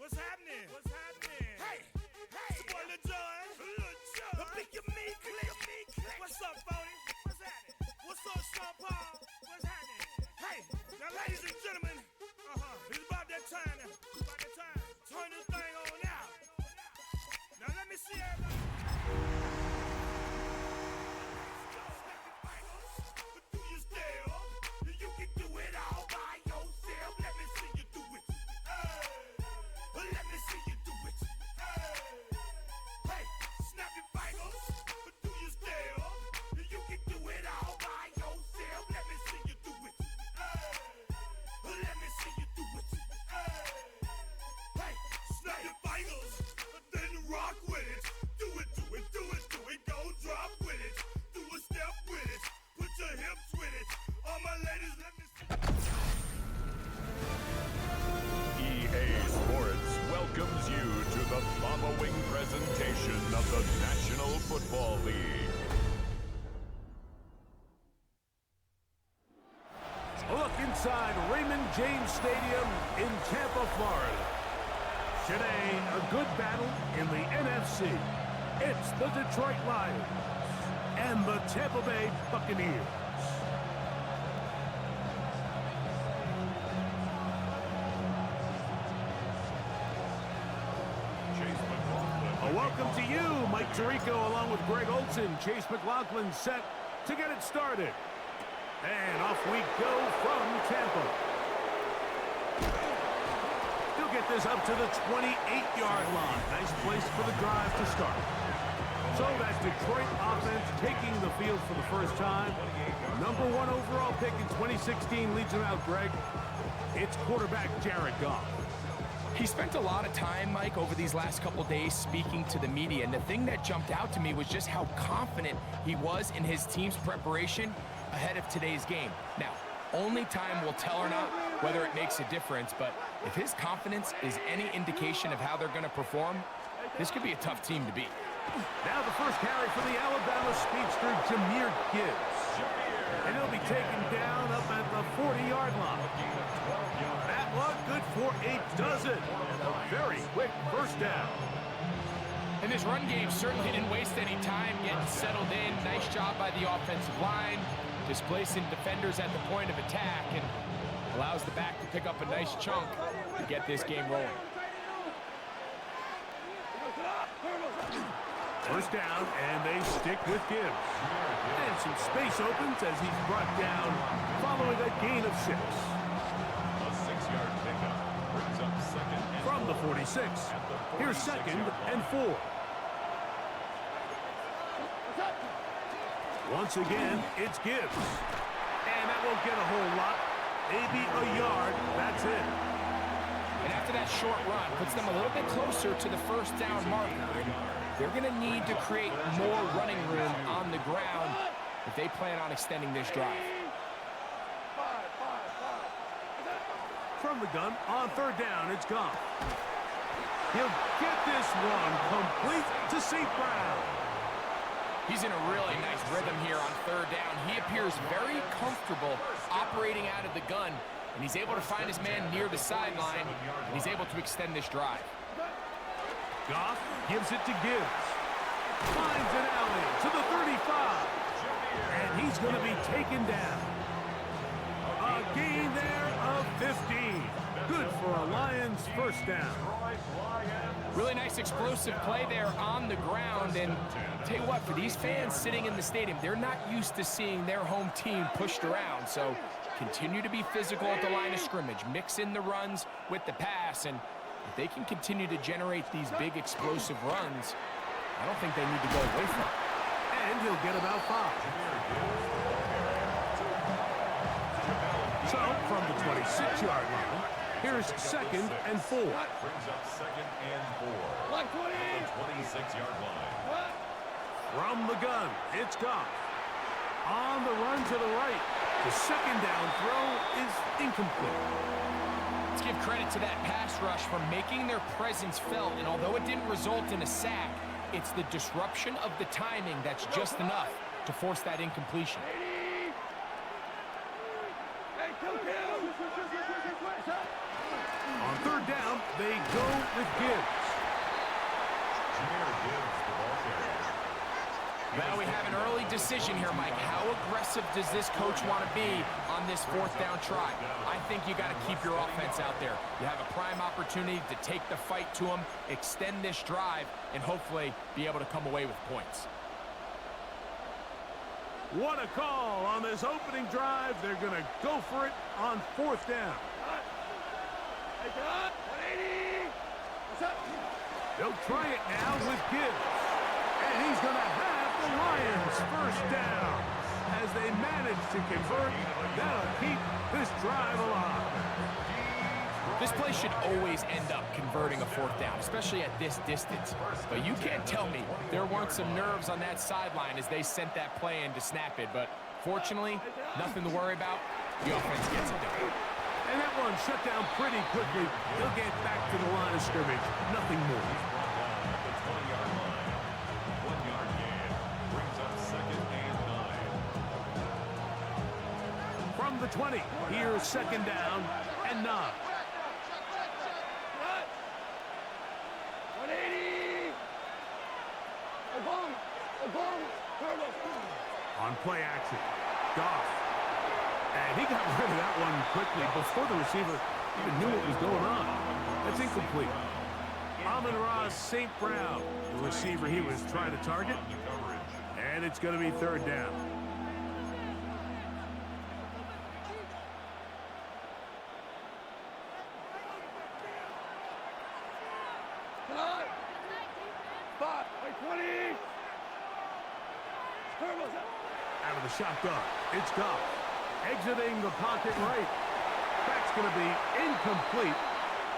What's happening? What's happening? Hey, hey, it's your boy Lil John. I think you mean click. What's up, Bodie? What's happening? What's up, Sean Paul? What's happening? Hey, now ladies and gentlemen, it's about that time now. About that time. Turn this thing on out. Now let me see everybody. But do you still? You can do it all by yourself. Let me see you do it. Let me see you do it. Hey, snap your fingers, but do you still? You can do it all by yourself. Let me see you do it. Let me see you do it. Hey, snap your fingers, then rock with it. Do it, do it, do it, do it. Go drop with it. Do a step with it. Put your hips with it. All my ladies, let me see. EA Sports welcomes you to the following presentation of the National Football League. A look inside Raymond James Stadium in Tampa, Florida. Today, a good battle in the NFC. It's the Detroit Lions and the Tampa Bay Buccaneers. Welcome to you, Mike Tirico, along with Greg Olson. Chase McLaughlin set to get it started. And off we go from Tampa. He'll get this up to the 28-yard line. Nice place for the drive to start. So that Detroit offense taking the field for the first time. Number 1 overall pick in 2016 leads them out, Greg. It's quarterback Jared Goff. He spent a lot of time, Mike, over these last couple days speaking to the media, and the thing that jumped out to me was just how confident he was in his team's preparation ahead of today's game. Now, only time will tell or not, whether it makes a difference, but if his confidence is any indication of how they're going to perform, this could be a tough team to beat. Now the first carry for the Alabama speedster, Jahari Gibbs. And he'll be taken down up at the 40-yard line. That one good for a dozen. And a very quick first down. And this run game certainly didn't waste any time getting settled in. Nice job by the offensive line, displacing defenders at the point of attack, and allows the back to pick up a nice chunk to get this game rolling. First down, and they stick with Gibbs. And some space opens as he's brought down following a gain of 6. A 6-yard pickup brings up second and From the 46, here's second and 4. Once again, it's Gibbs. And that won't get a whole lot. Maybe a yard, that's it. And after that short run, puts them a little bit closer to the first down marker. They're going to need to create more running room on the ground if they plan on extending this drive. From the gun, on third down, it's Goff. He'll get this one complete to St. Brown. He's in a really nice rhythm here on third down. He appears very comfortable operating out of the gun, and he's able to find his man near the sideline, and he's able to extend this drive. Goff gives it to Gibbs. Finds an alley to the 35. And he's going to be taken down. A gain there of 15. Good for a Lions first down. Really nice explosive play there on the ground. And tell you what, for these fans sitting in the stadium, they're not used to seeing their home team pushed around. So continue to be physical at the line of scrimmage. Mix in the runs with the pass. And if they can continue to generate these big explosive runs, I don't think they need to go away from it. And he'll get about 5. So, from the 26-yard line, here's second and 4. brings up second and 4. From the 26-yard line. From the gun, it's Goff. On the run to the right. The second down throw is incomplete. Let's give credit to that pass rush for making their presence felt, and although it didn't result in a sack, it's the disruption of the timing that's just enough to force that incompletion. On third down, they go with Gibbs. Jahari Gibbs, the ball carrier. Now we have an early decision here, Mike. How aggressive does this coach want to be on this fourth down try? I think you got to keep your offense out there. You have a prime opportunity to take the fight to them, extend this drive, and hopefully be able to come away with points. What a call on this opening drive. They're going to go for it on fourth down. They'll try it now with Gibbs. And he's going to have the Lions first down. As they manage to convert, that'll keep this drive alive. This play should always end up converting a fourth down, especially at this distance. But you can't tell me there weren't some nerves on that sideline as they sent that play in to snap it. But fortunately, nothing to worry about. The offense gets it done. And that one shut down pretty quickly. They'll get back to the line of scrimmage. Nothing more. The 20-yard line. 1-yard gain brings up second and 9. From the 20, here's second down and 9. On play action, Goff. And he got rid of that one quickly before the receiver even knew what was going on. That's incomplete. Amon-Ra St. Brown, the receiver he was trying to target. And it's going to be third down. Out of the shotgun, it's Goff. Exiting the pocket right. That's going to be incomplete.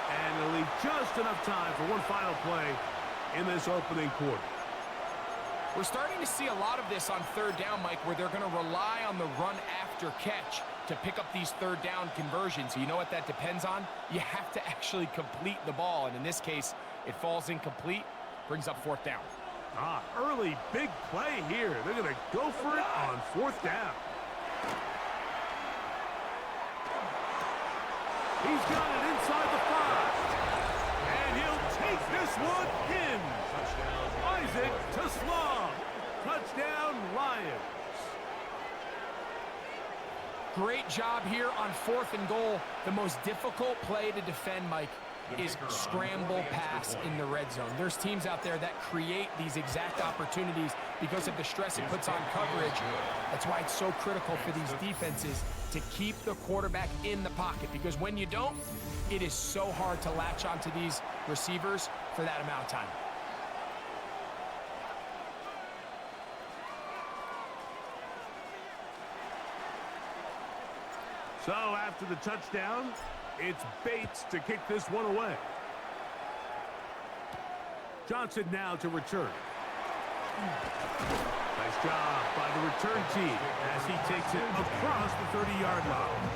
And it'll leave just enough time for one final play in this opening quarter. We're starting to see a lot of this on third down, Mike, where they're going to rely on the run after catch. to pick up these third down conversions. You know what that depends on? You have to actually complete the ball, and in this case, it falls incomplete, brings up fourth down. Early big play here. They're going to go for it on fourth down. He's got it inside the 5. And he'll take this one in. Isaac to Slaw. Touchdown, Lions. Great job here on 4th and goal. The most difficult play to defend, Mike, is scramble pass in the red zone. There's teams out there that create these exact opportunities because of the stress it puts on coverage. That's why it's so critical for these defenses to keep the quarterback in the pocket, because when you don't, it is so hard to latch onto these receivers for that amount of time. So after the touchdown, it's Bates to kick this one away. Johnson now to return. Nice job by the return team as he takes it across the 30-yard line.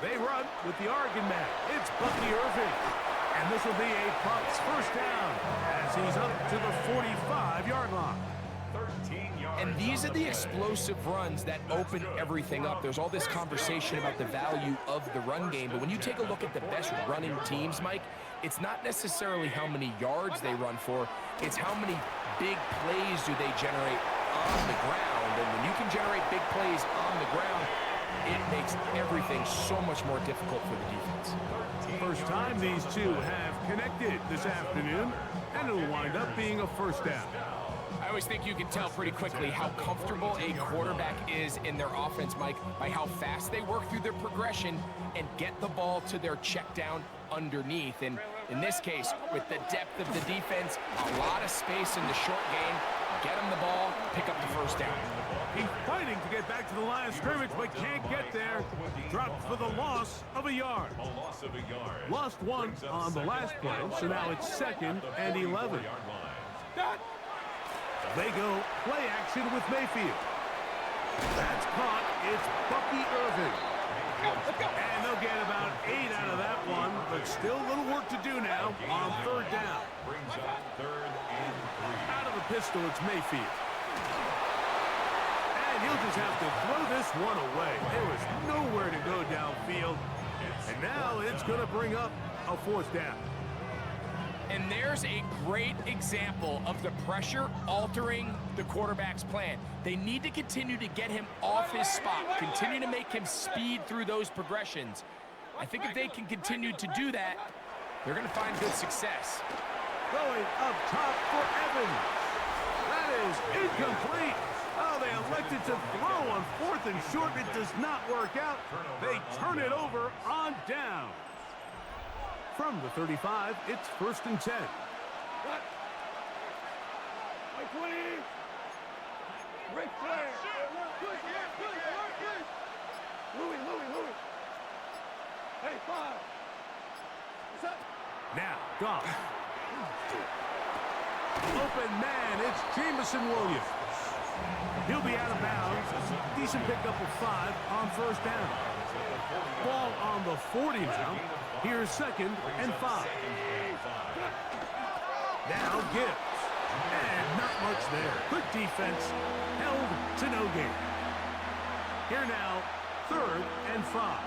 They run with the Oregon man. It's Bucky Irving. And this will be a Bucks first down as he's up to the 45-yard line. And these are the explosive runs that open everything up. There's all this conversation about the value of the run game, but when you take a look at the best running teams, Mike, it's not necessarily how many yards they run for, it's how many big plays do they generate on the ground. And when you can generate big plays on the ground, it makes everything so much more difficult for the defense. First time these two have connected this afternoon, and it'll wind up being a first down. I always think you can tell pretty quickly how comfortable a quarterback is in their offense, Mike, by how fast they work through their progression and get the ball to their check down underneath. And in this case, with the depth of the defense, a lot of space in the short game, get them the ball, pick up the first down. He's fighting to get back to the line of scrimmage, but can't get there. Dropped for the loss of a yard. Lost one on the last play, so now it's 2nd and 11. They go play action with Mayfield. That's caught. It's Bucky Irving. And they'll get about 8 out of that one, but still a little work to do now on third down. Out of the pistol, it's Mayfield. And he'll just have to throw this one away. There was nowhere to go downfield. And now it's going to bring up a fourth down. And there's a great example of the pressure altering the quarterback's plan. They need to continue to get him off his spot, continue to make him speed through those progressions. I think if they can continue to do that, they're going to find good success. Going up top for Evans. That is incomplete. Oh, they elected to throw on 4th and short. It does not work out. They turn it over on down. From the 35, it's 1st and 10. Ric Flair. Louis. Hey, 5. What's up? Now, Goff. Open man, it's Jamison Williams. He'll be out of bounds. Decent pickup of 5 on first down. Ball on the 40 now. Here's 2nd and 5. Now Gibbs. And not much there. Good defense. Held to no gain. Here now, 3rd and 5.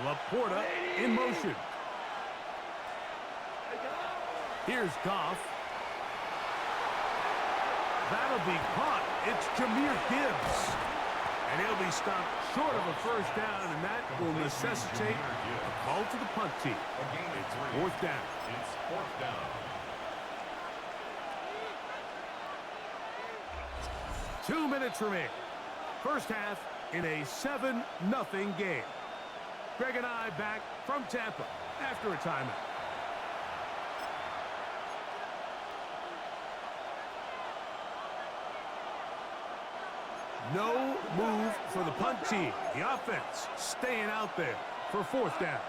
Laporta in motion. Here's Goff. That'll be caught. It's Jahmyr Gibbs. And he'll be stopped short of a first down, and that will necessitate a call to the punt team. It's 4th down. 2 minutes remaining. First half in a 7-0 game. Greg and I back from Tampa after a timeout. No move for the punt team. The offense staying out there for 4th down.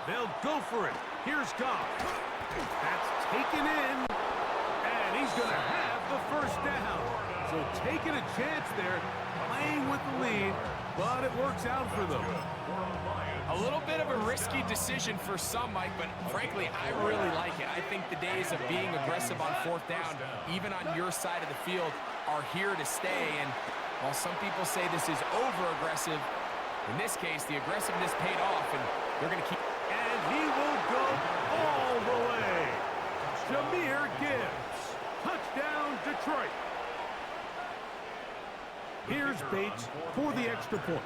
They'll go for it. Here's Goff. That's taken in. And he's going to have the first down. So taking a chance there, playing with the lead, but it works out for them. A little bit of a risky decision for some, Mike, but frankly, I really like it. I think the days of being aggressive on fourth down, even on your side of the field, are here to stay. And while some people say this is over-aggressive, in this case, the aggressiveness paid off, and they're going to keep... And he will go all the way. Jahari Gibbs. Touchdown, Detroit. Here's Bates for the extra point.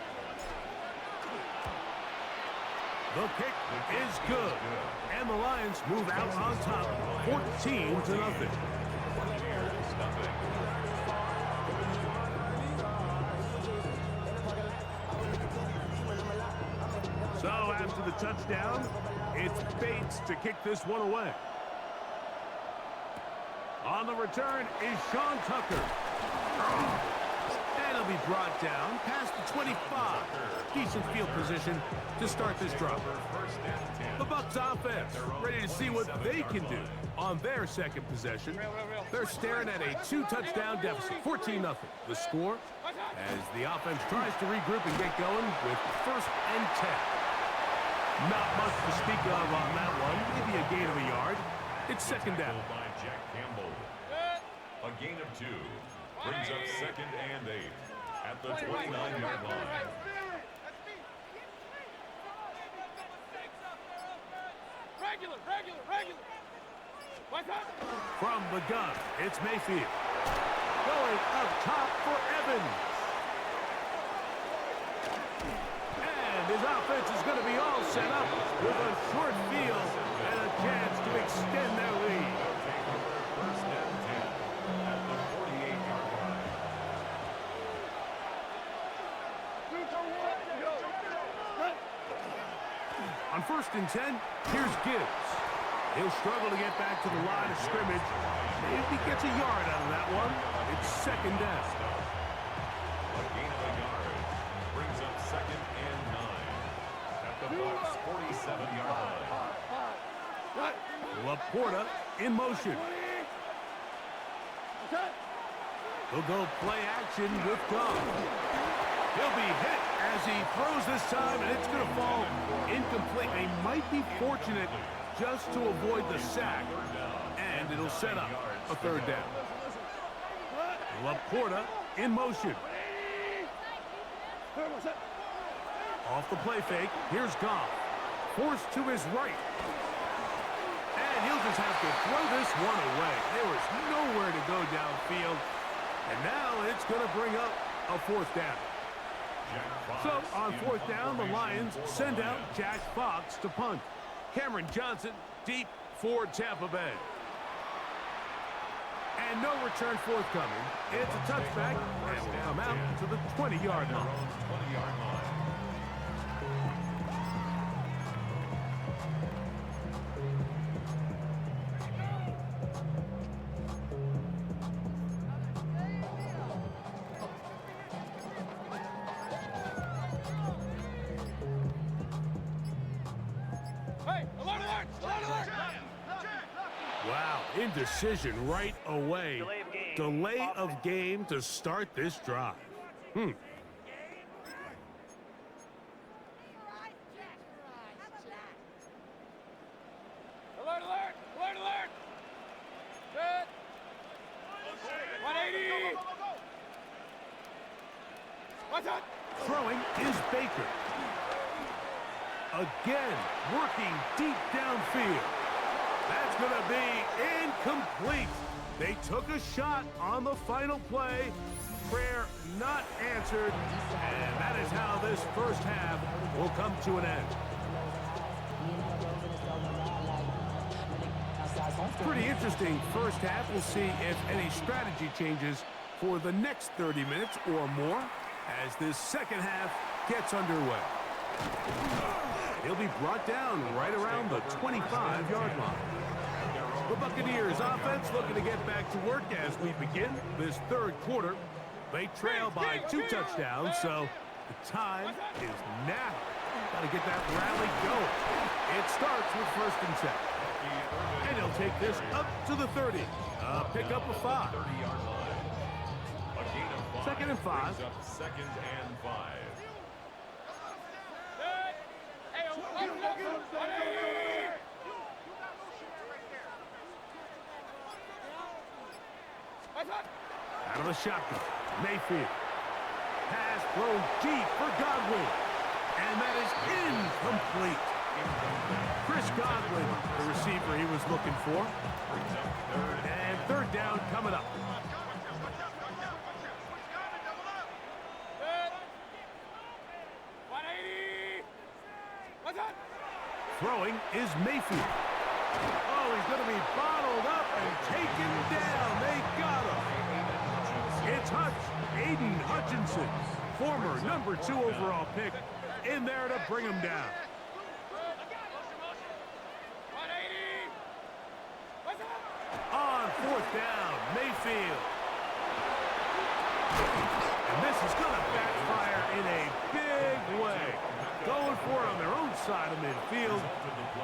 The kick is good. And the Lions move out on top, 14-0. So after the touchdown, it's Bates to kick this one away. On the return is Sean Tucker. And he'll be brought down past the 25. Decent field position to start this drive. The Bucs offense ready to see what they can do on their second possession. They're staring at a 2-touchdown deficit, 14-0. The score as the offense tries to regroup and get going with 1st and 10. Not much to speak of on that one. Maybe a gain of a yard. It's 2nd down. A gain of 2 brings up 2nd and 8 at the 29-yard line. From the gun, it's Mayfield. Going up top for Evans. And his offense is going to be all set up with a short field and a chance to extend their lead. First and 10 at the 48-yard line. On 1st and 10, here's Gibbs. He'll struggle to get back to the line of scrimmage. Maybe gets a yard out of that one. It's 2nd down. A gain of a yard brings up 2nd and 9 at the Bucs' 47-yard line. Laporta in motion. He'll go play action with Goff. He'll be hit as he throws this time, and it's going to fall incomplete. They might be fortunate just to avoid the sack, and it'll set up a 3rd down. Laporta in motion. Off the play fake, here's Goff. Forced to his right. And he'll just have to throw this one away. There was nowhere to go downfield, and now it's going to bring up a 4th down. So on 4th down, the Lions send out Jack Fox to punt. Cameron Johnson deep for Tampa Bay. And no return forthcoming. It's a touchback, and will come out to the 20-yard line. Wow, indecision right away. Delay of game to start this drive. Alert, alert! Alert, alert! Good! 180! What's up? Throwing is Baker. Again, working deep downfield. That's going to be incomplete. They took a shot on the final play. Prayer not answered. And that is how this first half will come to an end. Pretty interesting first half. We'll see if any strategy changes for the next 30 minutes or more as this second half gets underway. He'll be brought down right around the 25-yard line. The Buccaneers offense looking to get back to work as we begin this 3rd quarter. They trail by 2 touchdowns, so the time is now. Got to get that rally going. It starts with 1st and 10. And he'll take this up to the 30. Pick up a 5. 2nd and 5. Second and 5. Out of the shotgun, Mayfield. Pass thrown deep for Godwin. And that is incomplete. Chris Godwin, the receiver he was looking for. And 3rd down coming up. Throwing is Mayfield. Oh, he's going to be bottled up and taken down. They got him. It's Aiden Hutchinson, former number 2 overall pick, in there to bring him down. On 4th down, Mayfield. And this is going to backfire in a big way. Going for it on their own side of midfield,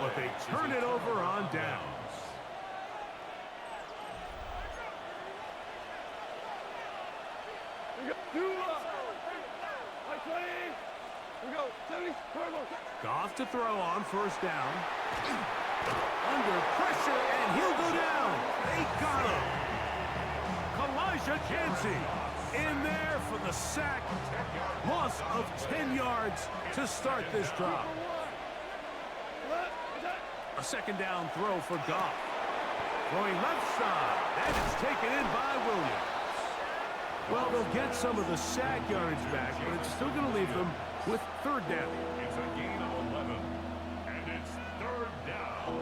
but they turn it over on downs. Goff to throw on 1st down. Under pressure, and he'll go down. They got him. Kalijah Kancey in there for the sack. Loss of 10 yards to start this drive. A 2nd down throw for Goff. Throwing left side, and it's taken in by Williams. Well, they'll get some of the sack yardage back, but it's still going to leave them with 3rd down. It's a gain of 11, and it's 3rd down.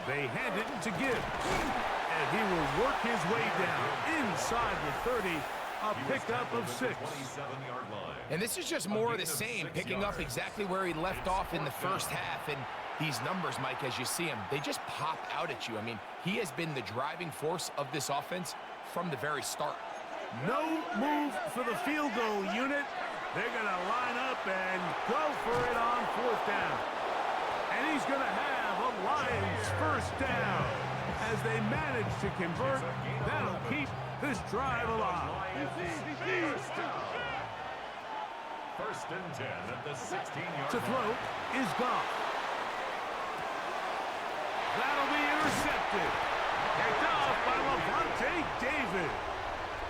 They hand it to Gibbs, and he will work his way down inside the 30, a pickup of 6. And this is just more of the same, picking up exactly where he left off in the 1st half. And these numbers, Mike, as you see him, they just pop out at you. I mean, he has been the driving force of this offense from the very start. No move for the field goal unit. They're going to line up and go for it on 4th down. And he's going to have a Lions 1st down. As they manage to convert, that'll keep this drive alive. 1st and 10 at the 16-yard To throw is Goff. That'll be intercepted. Picked off by Levante David.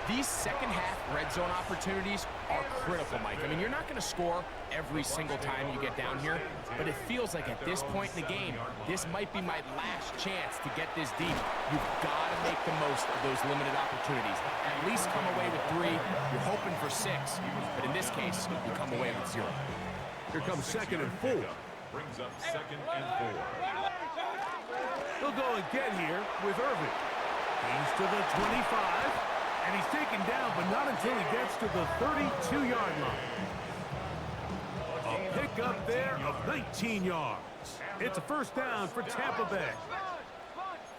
These 2nd half red zone opportunities are critical, Mike. I mean, you're not going to score every single time you get down here, but it feels like at this point in the game, this might be my last chance to get this deep. You've got to make the most of those limited opportunities. At least come away with 3. You're hoping for 6, but in this case, you come away with 0. Here comes 2nd and 4. brings up 2nd and 4. They'll go again here with Irvin. He's to the 25. And he's taken down, but not until he gets to the 32-yard line. A pickup there of 19 yards. It's a 1st down for Tampa Bay.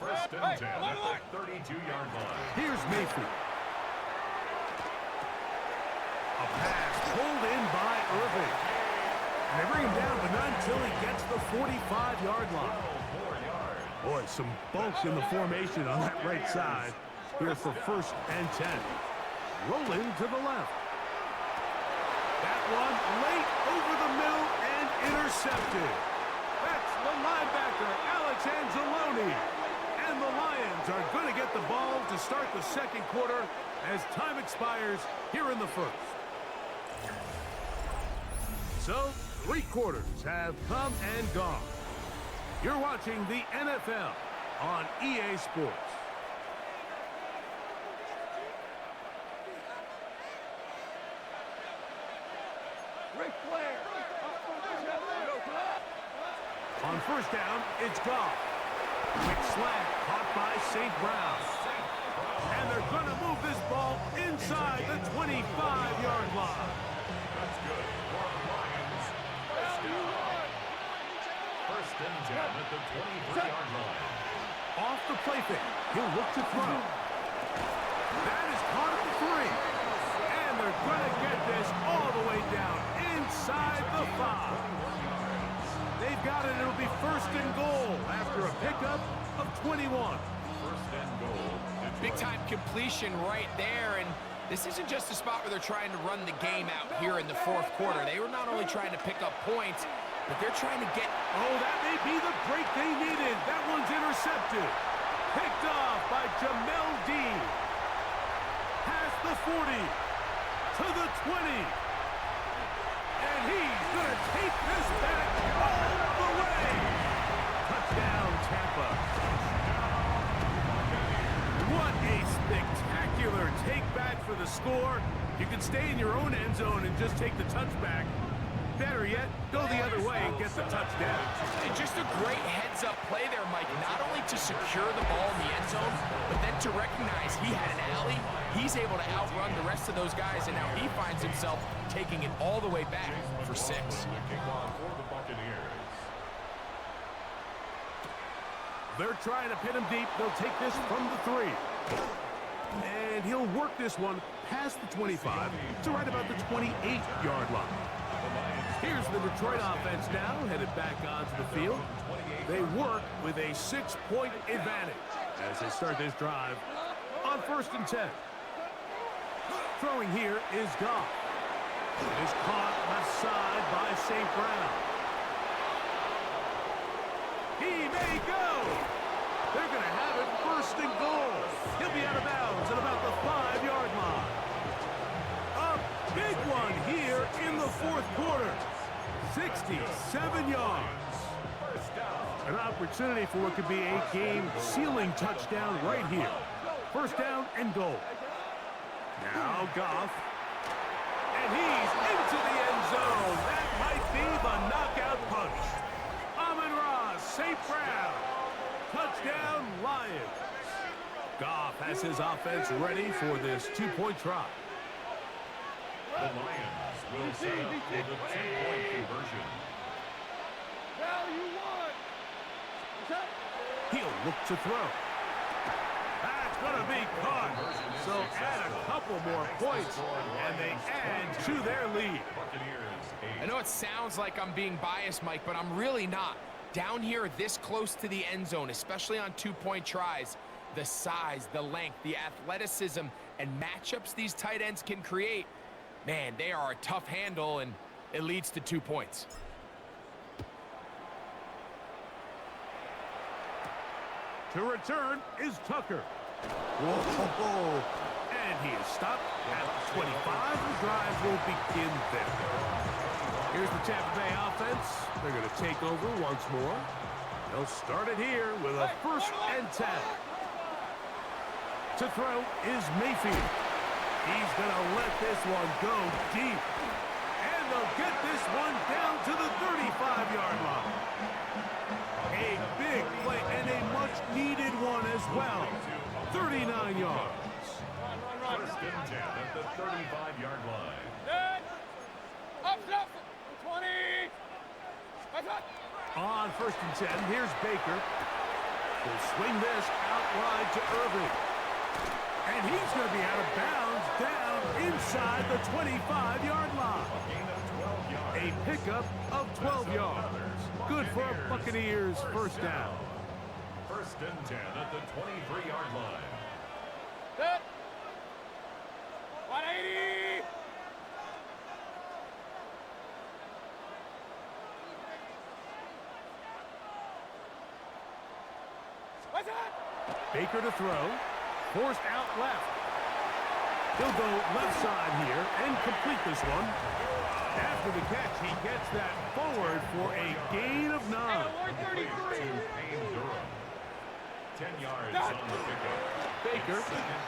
1st and 10 at the 32-yard line. Here's Mayfield. A pass pulled in by Irvin. And they bring him down, but not until he gets the 45-yard line. Boy, some bulk in the formation on that right side. Here for 1st and 10. Rolling to the left. That one late over the middle and intercepted. That's the linebacker, Alex Anzalone. And the Lions are going to get the ball to start the 2nd quarter as time expires here in the 1st. So, 3 quarters have come and gone. You're watching the NFL on EA Sports. On 1st down, it's Goff. Quick slant caught by St. Brown. And they're going to move this ball inside the 25-yard line. That's good for the Lions. 1st and 10 at the 23-yard line. Off the play fake, he'll look to throw. That is caught at the 3. they're going to get this all the way down inside the 5. They've got it. It'll be first and goal after a pickup of 21. First and goal. Big-time completion right there, and this isn't just a spot where they're trying to run the game out here in the fourth quarter. They were not only trying to pick up points, but they're trying to get... Oh, that may be the break they needed. That one's intercepted. Picked off by Jamel Dean. Past the 40 to the 20. And he's going to take this back all the way. Touchdown, Tampa. What a spectacular take back for the score. You can stay in your own end zone and just take the touchback. Better yet, go the other way and get the touchdown. And just a great heads-up play there, Mike. Not only to secure the ball in the end zone, but then to recognize he had an alley. He's able to outrun the rest of those guys, and now he finds himself taking it all the way back for 6. They're trying to pin him deep. They'll take this from the 3. And he'll work this one past the 25 to right about the 28-yard line. Here's the Detroit offense now, headed back onto the field. They work with a 6-point advantage as they start this drive on first and 10. Throwing here is Goff. It is caught left side by St. Brown. He may go. They're going to have it first and goal. He'll be out of bounds at about the 5-yard line. A big one here in the fourth quarter. 67 yards. An opportunity for what could be a game-sealing touchdown right here. First down and goal. Now Goff. And he's into the end zone. That might be the knockout punch. St. Brown. Touchdown, Lions. Goff has his offense ready for this 2-point try. The Lions will set up for the 2-point conversion. He'll look to throw. That's going to be caught. So add a couple more points, and they add to their lead. I know it sounds like I'm being biased, Mike, but I'm really not. Down here this close to the end zone, especially on 2-point tries, the size, the length, the athleticism, and matchups these tight ends can create, man, they are a tough handle, and it leads to 2 points. To return is Tucker. Whoa! And he is stopped at the 25. The drive will begin there. Here's the Tampa Bay offense. They're going to take over once more. They'll start it here with a first and 10. To throw is Mayfield. He's going to let this one go deep. And they'll get this one down to the 35-yard line. A big play and a much-needed one as well. 39 yards. First and 10 at the 35-yard line. On first and 10, here's Baker. He'll swing this out wide to Irving. And he's going to be out of bounds down inside the 25-yard line. A pickup of 12 yards. Good for a Buccaneers first down. First and 10 at the 23-yard line. Set. 180. Baker to throw. Forced out left. He'll go left side here and complete this one. After the catch, he gets that forward for a gain of 9. 10 yards on the pickup. Baker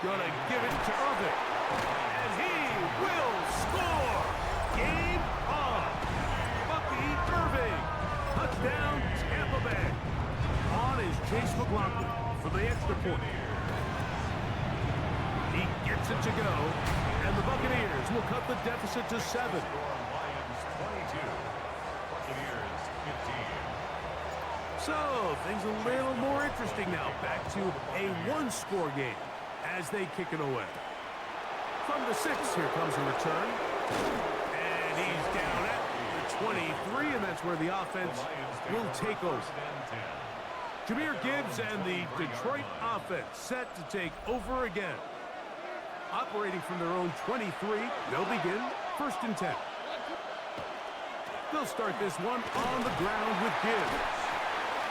gonna give it to Irving. And he will score. Game on. Bucky Irving. Touchdown, Tampa Bay. On is Chase McLaughlin for the extra point. He gets it to go, and the Buccaneers will cut the deficit to 7. Lions 22, Buccaneers 15. So, things a little more interesting now. Back to a one-score game as they kick it away. From the 6, here comes a return. And he's down at the 23, and that's where the offense will take over. Jahari Gibbs and the Detroit offense set to take over again. Operating from their own 23, they'll begin 1st and 10. They'll start this one on the ground with Gibbs.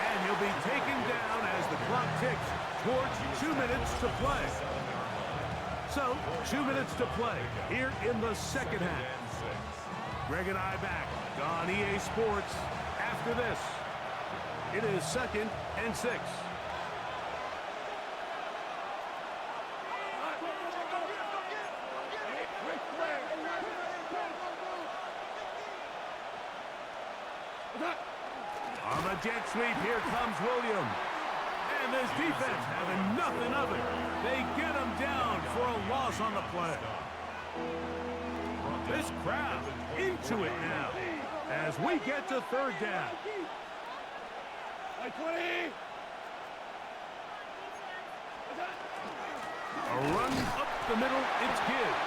And he'll be taken down as the clock ticks towards 2 minutes to play. So, 2 minutes to play here in the second half. Greg and I back on EA Sports after this. It is 2nd and 6. On the jet sweep, here comes William. And this defense having nothing of it. They get him down for a loss on the play. This crowd into it now as we get to 3rd down. 20. A run up the middle, it's Gibbs.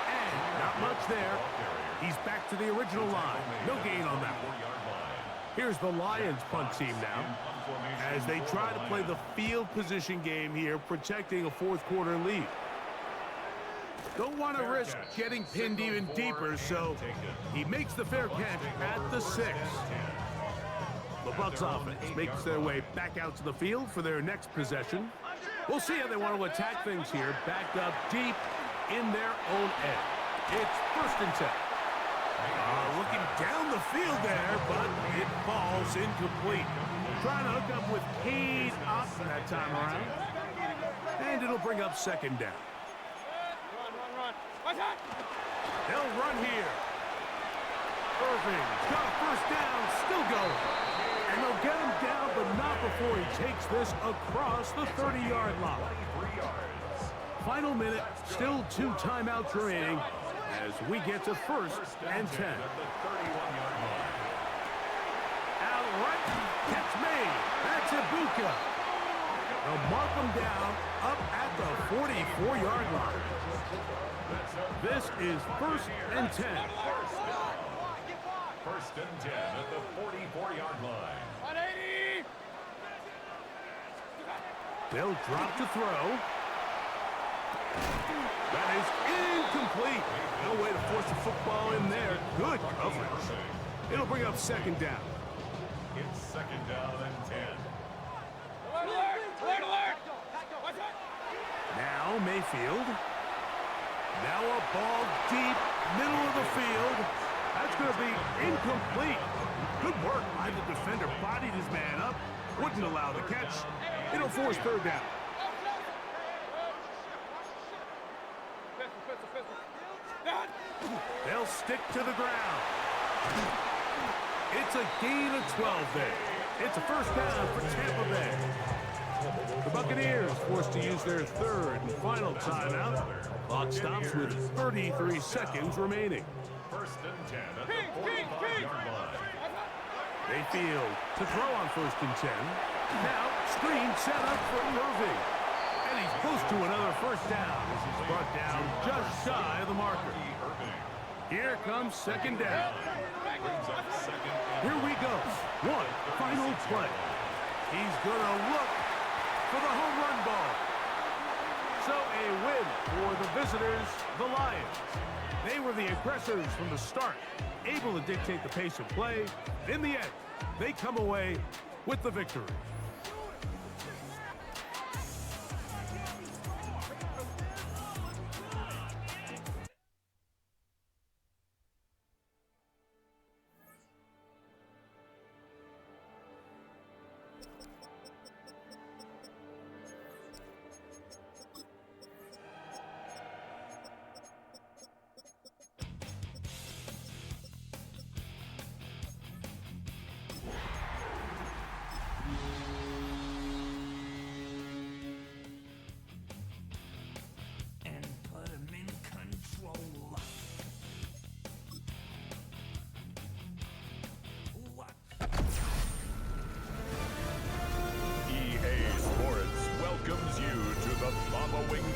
And not much there. He's back to the original line. No gain on that one. Here's the Lions punt team now as they try to play the field position game here, protecting a 4th quarter lead. Don't want to risk getting pinned even deeper, so he makes the fair catch at the 6. The Bucs offense makes their way back out to the field for their next possession. We'll see how they want to attack things here, backed up deep in their own end. It's 1st and 10. Looking down the field there, but it falls incomplete. Trying to hook up with Cade up that time around. And it'll bring up 2nd down. They'll run here. Irving got a 1st down, still going. And they'll get him down, but not before he takes this across the 30-yard line. Final minute, still 2 timeouts remaining as we get to 1st and 10. Out right, catch made. That's Ibuka. They'll mark him down up at the 44-yard line. This is 1st and 10. 1st and 10 at the 44-yard line. 180. They'll drop to throw. That is incomplete. No way to force the football in there. Good coverage. It'll bring up 2nd down. It's 2nd down and 10. Alert! Now Mayfield. Now a ball deep, middle of the field. That's going to be incomplete. Good work by the defender. Bodied his man up. Wouldn't allow the catch. It'll force 3rd down. They'll stick to the ground. It's a gain of 12 there. It's a 1st down for Tampa Bay. The Buccaneers forced to use their 3rd and final timeout. Clock stops with 33 seconds remaining. 1st and 10 at the 45-yard line. Mayfield to throw on 1st and 10. Now screen set up for Irving. And he's close to another 1st down. This is brought down just shy of the marker. Here comes 2nd down. Here we go. One final play. He's going to look for the home run ball. So a win for the visitors, the Lions. They were the aggressors from the start, able to dictate the pace of play. In the end, they come away with the victory.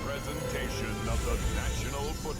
presentation of the National Football.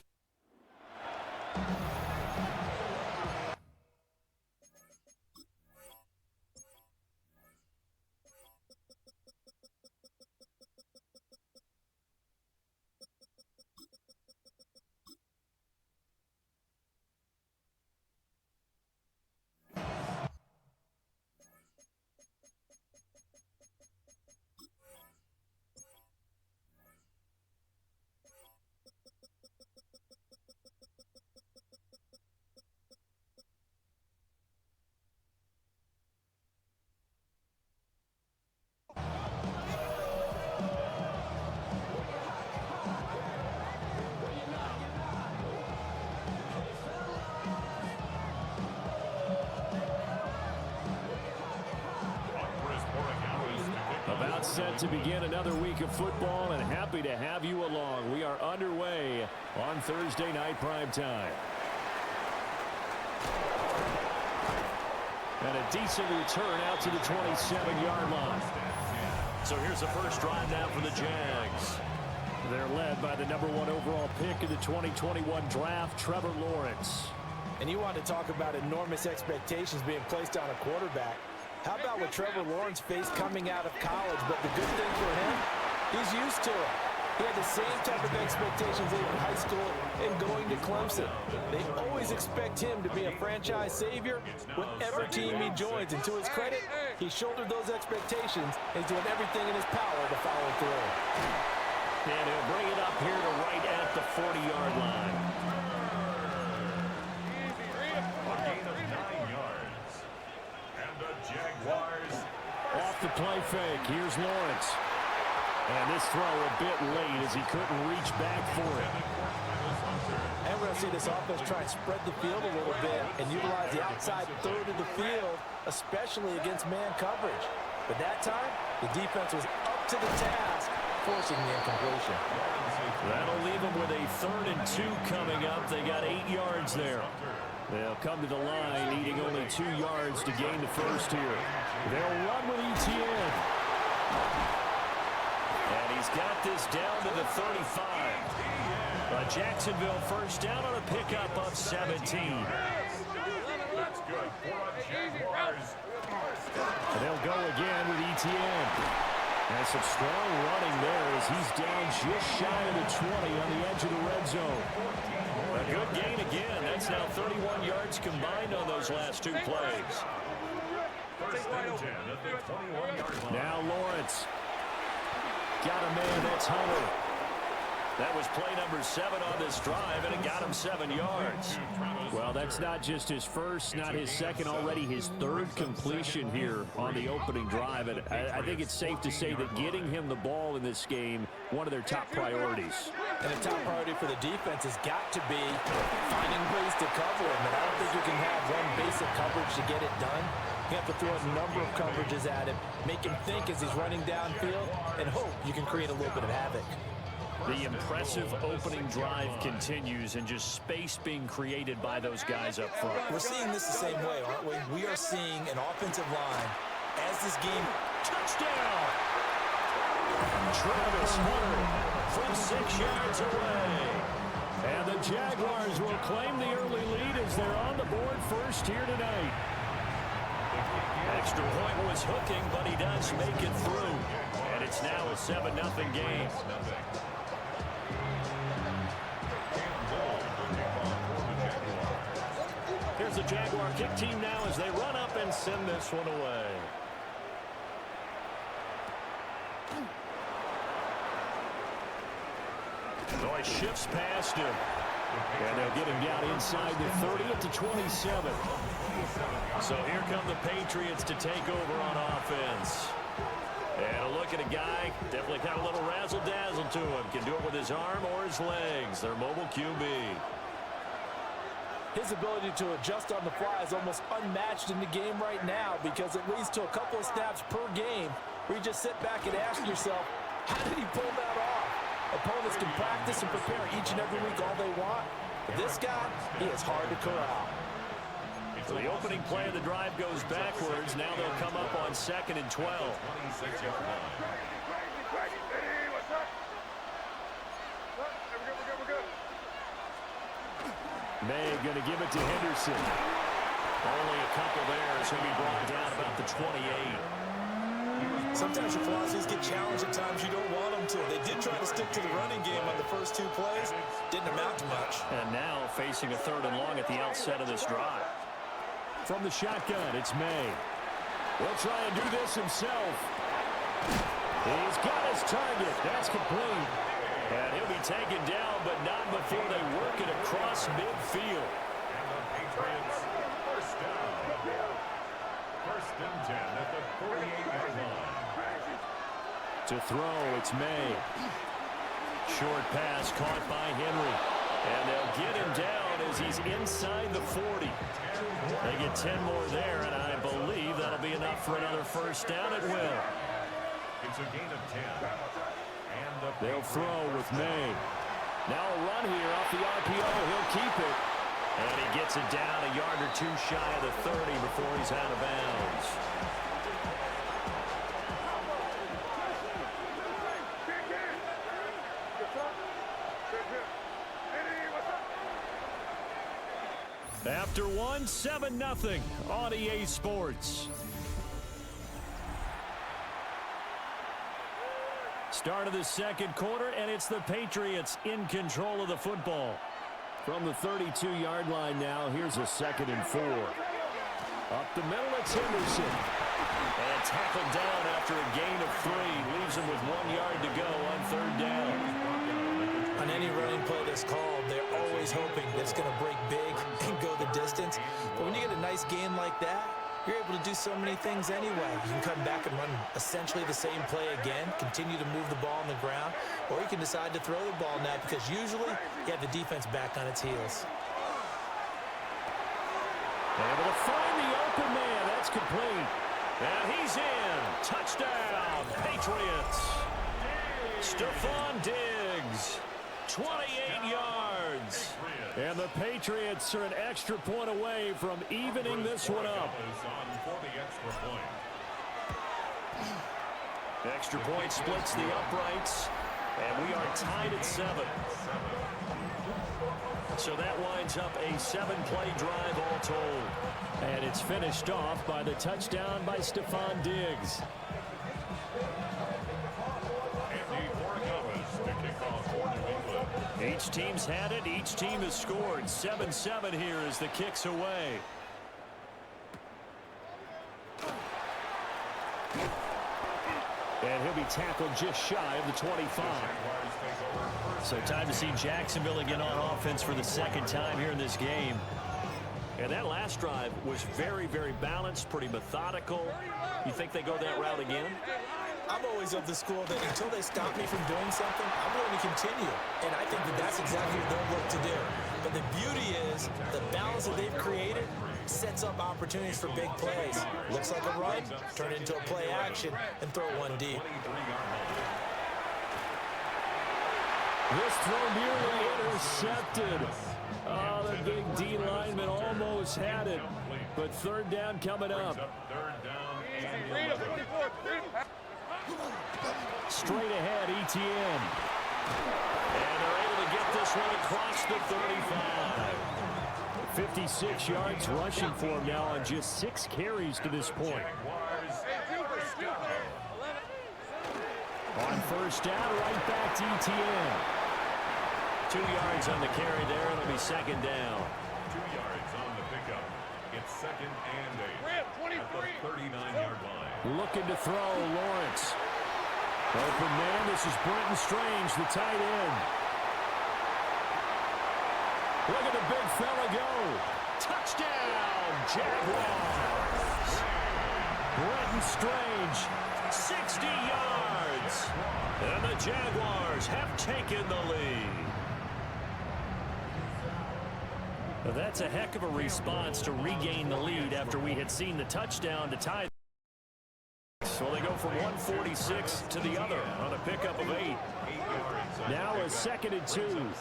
About set to begin another week of football, and happy to have you along. We are underway on Thursday night prime time. And a decent return out to the 27-yard line. So here's the first drive now for the Jags. They're led by the number 1 overall pick in the 2021 draft, Trevor Lawrence. And you want to talk about enormous expectations being placed on a quarterback. How about what Trevor Lawrence faced coming out of college? But the good thing for him, he's used to it. He had the same type of expectations in high school and going to Clemson. They always expect him to be a franchise savior whatever team he joins. And to his credit, he shouldered those expectations and he's doing everything in his power to follow through. And he'll bring it up here to right at the 40-yard line. A gain of 9 yards. And the Jaguars. Off the play fake. Here's Lawrence. And this throw a bit late as he couldn't reach back for it. And we're going to see this offense try and spread the field a little bit and utilize the outside third of the field, especially against man coverage. But that time, the defense was up to the task, forcing the incompletion. That'll leave them with a 3rd and 2 coming up. They got 8 yards there. They'll come to the line, needing only 2 yards to gain the first here. They'll run with Etienne. And he's got this down to the 35. Jacksonville first down on a pickup of 17. That's good for a Jaguars. And they'll go again with Etienne. And some strong running there as he's down just shy of the 20 on the edge of the red zone. A good gain again. That's now 31 yards combined on those last 2 plays. First and 10 at the 21-yard line. Now Lawrence. Got a man, that's Hunter. That was play number 7 on this drive, and it got him 7 yards. Well, that's not just his first, not his second, already his 3rd completion here on the opening drive. And I think it's safe to say that getting him the ball in this game, one of their top priorities. And a top priority for the defense has got to be finding ways to cover him. And I don't think you can have one basic coverage to get it done. You have to throw a number of coverages at him, make him think as he's running downfield, and hope you can create a little bit of havoc. The impressive opening drive continues, and just space being created by those guys up front. We're seeing this the same way, aren't we? We are seeing an offensive line as this game. Touchdown! Travis Hunter from 6 yards away. And the Jaguars will claim the early lead as they're on the board first here tonight. Extra point was hooking, but he does make it through. And it's now a 7-0 game. Here's the Jaguar kick team now as they run up and send this one away. So he shifts past him. And they'll get him down inside the 30 at the 27. So here come the Patriots to take over on offense. And a look at a guy, definitely got a little razzle-dazzle to him. Can do it with his arm or his legs. Their mobile QB. His ability to adjust on the fly is almost unmatched in the game right now because it leads to a couple of snaps per game where you just sit back and ask yourself, how did he pull that off? Opponents can practice and prepare each and every week all they want. But this guy, he is hard to corral. So the opening play of the drive goes backwards. Now they'll come up on 2nd and 12. May going to give it to Henderson. Only a couple there, so he'll be brought down about the 28. Sometimes your philosophies get challenged at times you don't want them to. They did try to stick to the running game on the first 2 plays. Didn't amount to much. And now facing a 3rd and long at the outset of this drive. From the shotgun, it's May. He'll try and do this himself. He's got his target. That's complete. And he'll be taken down, but not before they work it across midfield. And the Patriots first down. First and 10 at the 48-yard line. To throw, it's May. Short pass caught by Henry. And they'll get him down as he's inside the 40. They get 10 more there, and I believe that'll be enough for another first down at will. It's a gain of 10. And They'll throw with May. Now a run here off the RPO. He'll keep it. And he gets it down a yard or 2 shy of the 30 before he's out of bounds. After 1, 7-0 on EA Sports. Start of the 2nd quarter, and it's the Patriots in control of the football. From the 32-yard line now, here's a 2nd and 4. Up the middle, it's Henderson. And tackled down after a gain of 3. Leaves him with 1 yard to go on 3rd down. On any running play that's called, they're always hoping that it's going to break big and go the distance. But when you get a nice gain like that, you're able to do so many things anyway. You can come back and run essentially the same play again, continue to move the ball on the ground, or you can decide to throw the ball now because usually you have the defense back on its heels. Able to find the open man. That's complete. And he's in. Touchdown, Patriots. Stephon Diggs, 28 yards. And the Patriots are an extra point away from evening this one up. Extra point splits the uprights, and we are tied at 7. So that winds up a 7-play drive all told. And it's finished off by the touchdown by Stephon Diggs. Each team's had it. Each team has scored. 7-7 here as the kick's away. And he'll be tackled just shy of the 25. So time to see Jacksonville again on offense for the 2nd time here in this game. And that last drive was very, very balanced, pretty methodical. You think they go that route again? I'm always of the school that until they stop me from doing something, I'm going to continue. And I think that that's exactly what they'll look to do. But the beauty is the balance that they've created sets up opportunities for big plays. Looks like a run, turn it into a play action, and throw one deep. This throw nearly intercepted. Oh, the big D lineman almost had it. But 3rd down coming up. Straight ahead, ETN. And they're able to get this one across the 35. 56 yards rushing for him now on just 6 carries to this point. On 1st down, right back to ETN. 2 yards on the carry there. It'll be 2nd down. 2 yards on the pickup. It's 2nd and 8 at the 39-yard line. Looking to throw, Lawrence. Open man, this is Brenton Strange, the tight end. Look at the big fella go. Touchdown, Jaguars. Brenton Strange, 60 yards. And the Jaguars have taken the lead. Well, that's a heck of a response to regain the lead after we had seen the touchdown to tie. So they go from 146 to the other on a pickup of 8. Now a 2nd and 2.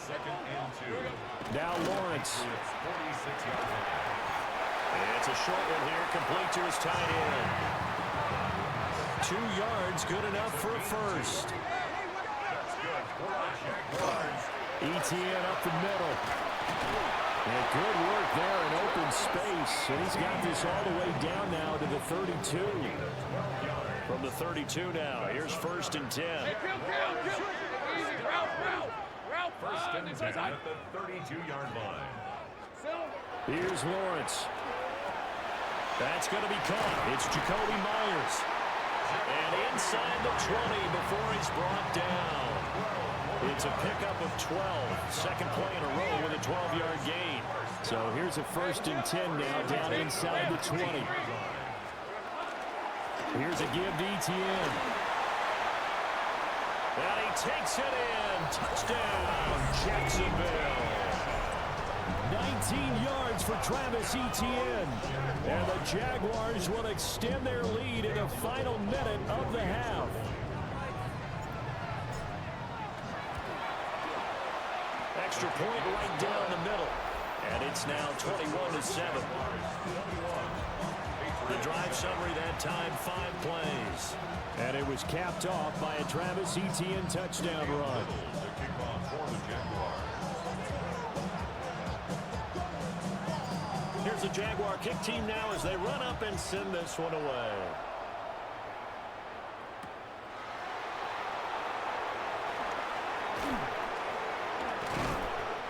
Now Lawrence. It's a short one here, complete to his tight end. 2 yards, good enough for a first. Etienne up the middle. And good work there in open space. And he's got this all the way down now to the 32. From the 32 now, here's 1st and 10. First and 10 at the 32-yard line. Here's Lawrence. That's going to be caught. It's Jacoby Myers. And inside the 20 before he's brought down. It's a pickup of 12. Second play in a row with a 12-yard gain. So here's a 1st and 10 now down inside the 20. Here's a give to Etienne. And he takes it in. Touchdown, Jacksonville. 19 yards for Travis Etienne. And the Jaguars will extend their lead in the final minute of the half. Extra point right down the middle. And it's now 21-7. The drive summary that time, 5 plays. And it was capped off by a Travis Etienne touchdown run. Here's the Jaguar kick team now as they run up and send this one away.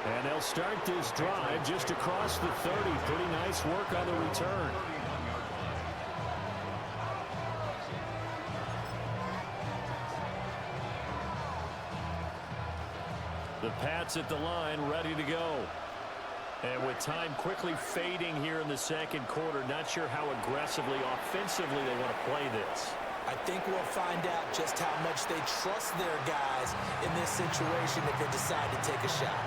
And they'll start this drive just across the 30. Pretty nice work on the return. The Pats at the line, ready to go. And with time quickly fading here in the second quarter, not sure how aggressively, offensively they want to play this. I think we'll find out just how much they trust their guys in this situation if they decide to take a shot.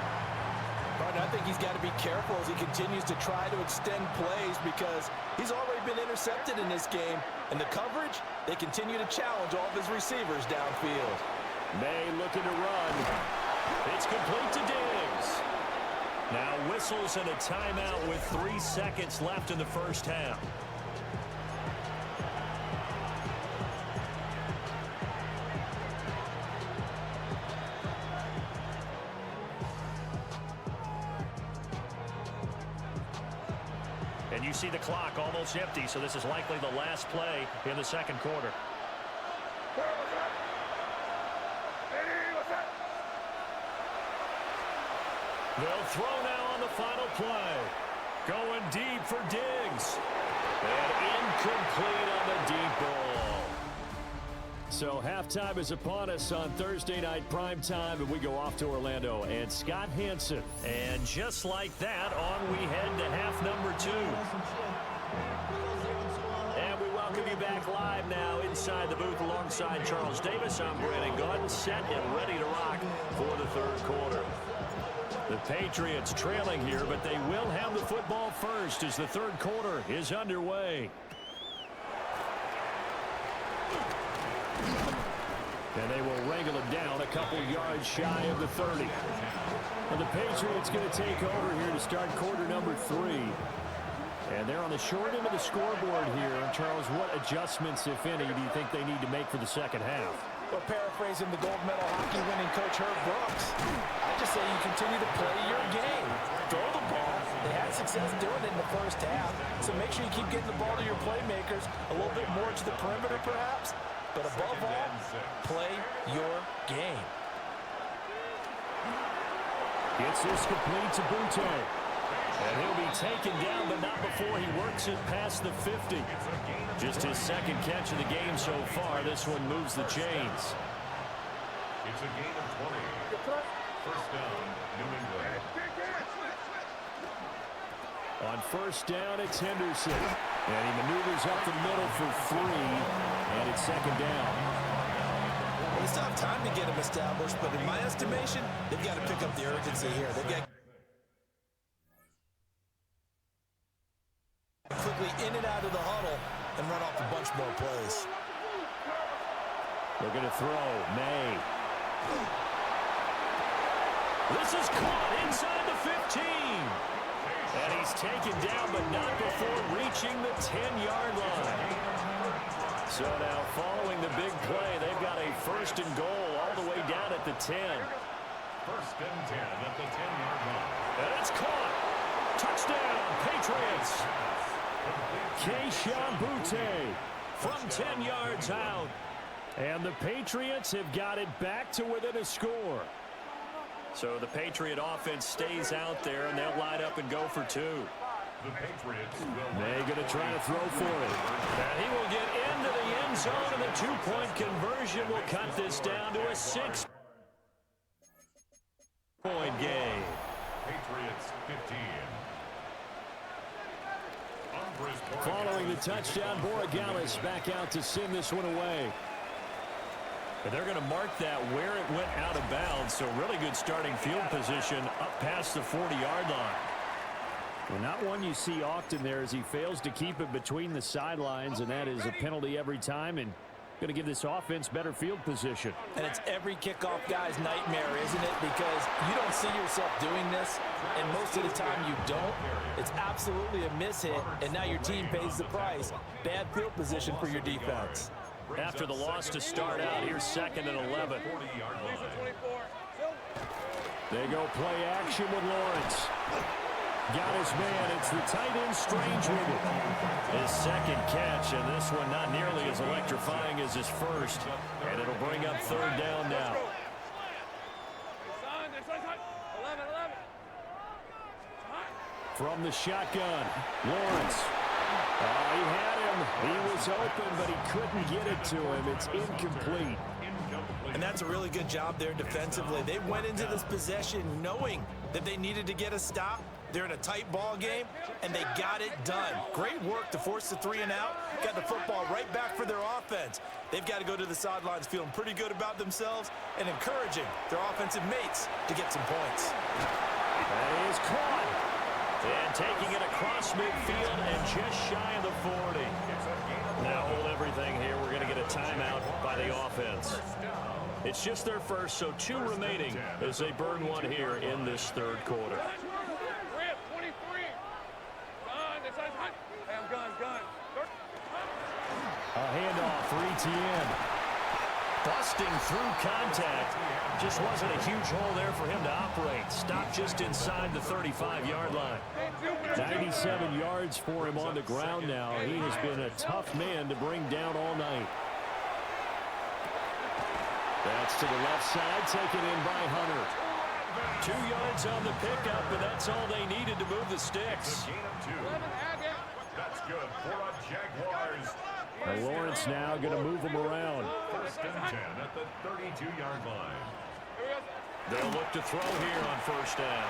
But I think he's got to be careful as he continues to try to extend plays because he's already been intercepted in this game. And the coverage, they continue to challenge all of his receivers downfield. May looking to run. It's complete to Diggs. Now whistles and a timeout with 3 seconds left in the first half. And you see the clock almost empty, so this is likely the last play in the second quarter. They'll throw now on the final play. Going deep for Diggs. And incomplete on the deep ball. So halftime is upon us on Thursday night primetime, and we go off to Orlando and Scott Hansen. And just like that, on we head to half number 2. And we welcome you back live now inside the booth alongside Charles Davis. I'm Brandon Gaudin, set and ready to rock for the third quarter. The Patriots trailing here, but they will have the football first as the third quarter is underway. And they will wrangle it down a couple yards shy of the 30. And the Patriots going to take over here to start quarter number 3. And they're on the short end of the scoreboard here. Charles, what adjustments, if any, do you think they need to make for the second half? Well, paraphrasing the gold medal hockey winning coach Herb Brooks, I just say you continue to play your game. Throw the ball. They had success doing it in the first half, so make sure you keep getting the ball to your playmakers a little bit more to the perimeter perhaps, but above all, play your game. Gets this complete to Bunte. And he'll be taken down, but not before he works it past the 50. Just his second catch of the game so far. This one moves the chains. It's a gain of 20. First down, New England. On first down, it's Henderson. And he maneuvers up the middle for 3. And it's second down. Well, they still have time to get him established, but in my estimation, they've got to pick up the urgency here. They've got quickly in and out of the huddle and run off a bunch more plays. They're going to throw. May. This is caught inside the 15. And he's taken down, but not before reaching the 10-yard line. So now following the big play, they've got a first and goal all the way down down at the 10. First and 10 at the 10-yard line. And it's caught. Touchdown, Patriots. Keyshawn Butte from 10 yards out. And the Patriots have got it back to within a score. So the Patriot offense stays out there, and they'll line up and go for two. The Patriots will. They're going to try to throw for it. And he will get into the end zone, and the two-point conversion will cut this down to a 6-point game. Patriots 15. Following the touchdown, Borregales back out to send this one away. But they're going to mark that where it went out of bounds, so really good starting field position up past the 40-yard line. Well, not one you see often there as he fails to keep it between the sidelines, and that is a penalty every time, and going to give this offense better field position. And it's every kickoff guy's nightmare, isn't it? Because you don't see yourself doing this, and most of the time you don't. It's absolutely a mishit, and now your team pays the price. Bad field position for your defense. After the loss to start out, here's 2nd and 11. They go play action with Lawrence. Got his man. It's the tight end Strange with it. His second catch, and this one not nearly as electrifying as his first. And it'll bring up 3rd down now. From the shotgun, Lawrence. He had him. He was open, but he couldn't get it to him. It's incomplete. And that's a really good job there defensively. They went into this possession knowing that they needed to get a stop. They're in a tight ball game, and they got it done. Great work to force the 3 and out. Got the football right back for their offense. They've got to go to the sidelines feeling pretty good about themselves and encouraging their offensive mates to get some points. That is caught. And taking it across midfield and just shy of the 40. Now hold everything here. We're going to get a timeout by the offense. It's just their first, so 2 remaining as they burn one here in this 3rd quarter. A handoff for Etienne. Busting through contact. Just wasn't a huge hole there for him to operate. Stopped just inside the 35-yard line. 97 yards for him on the ground now. He has been a tough man to bring down all night. That's to the left side, taken in by Hunter. 2 yards on the pickup, and that's all they needed to move the sticks. That's good for a Jaguars. And Lawrence now going to move him around. 1st and 10 at the 32-yard line. They'll look to throw here on 1st down.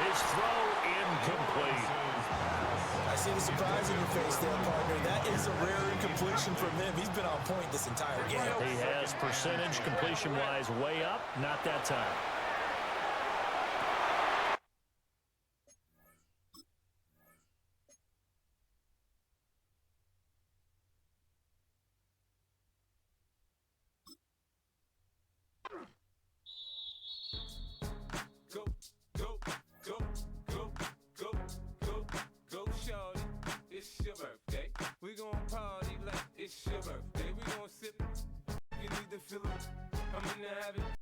His throw incomplete. I see the surprise in your face there, partner. That is a rare incompletion from him. He's been on point this entire game. He has percentage completion-wise way up. Not that time. It's your birthday, we gon' sip. You need to feel it. I'm in the habit.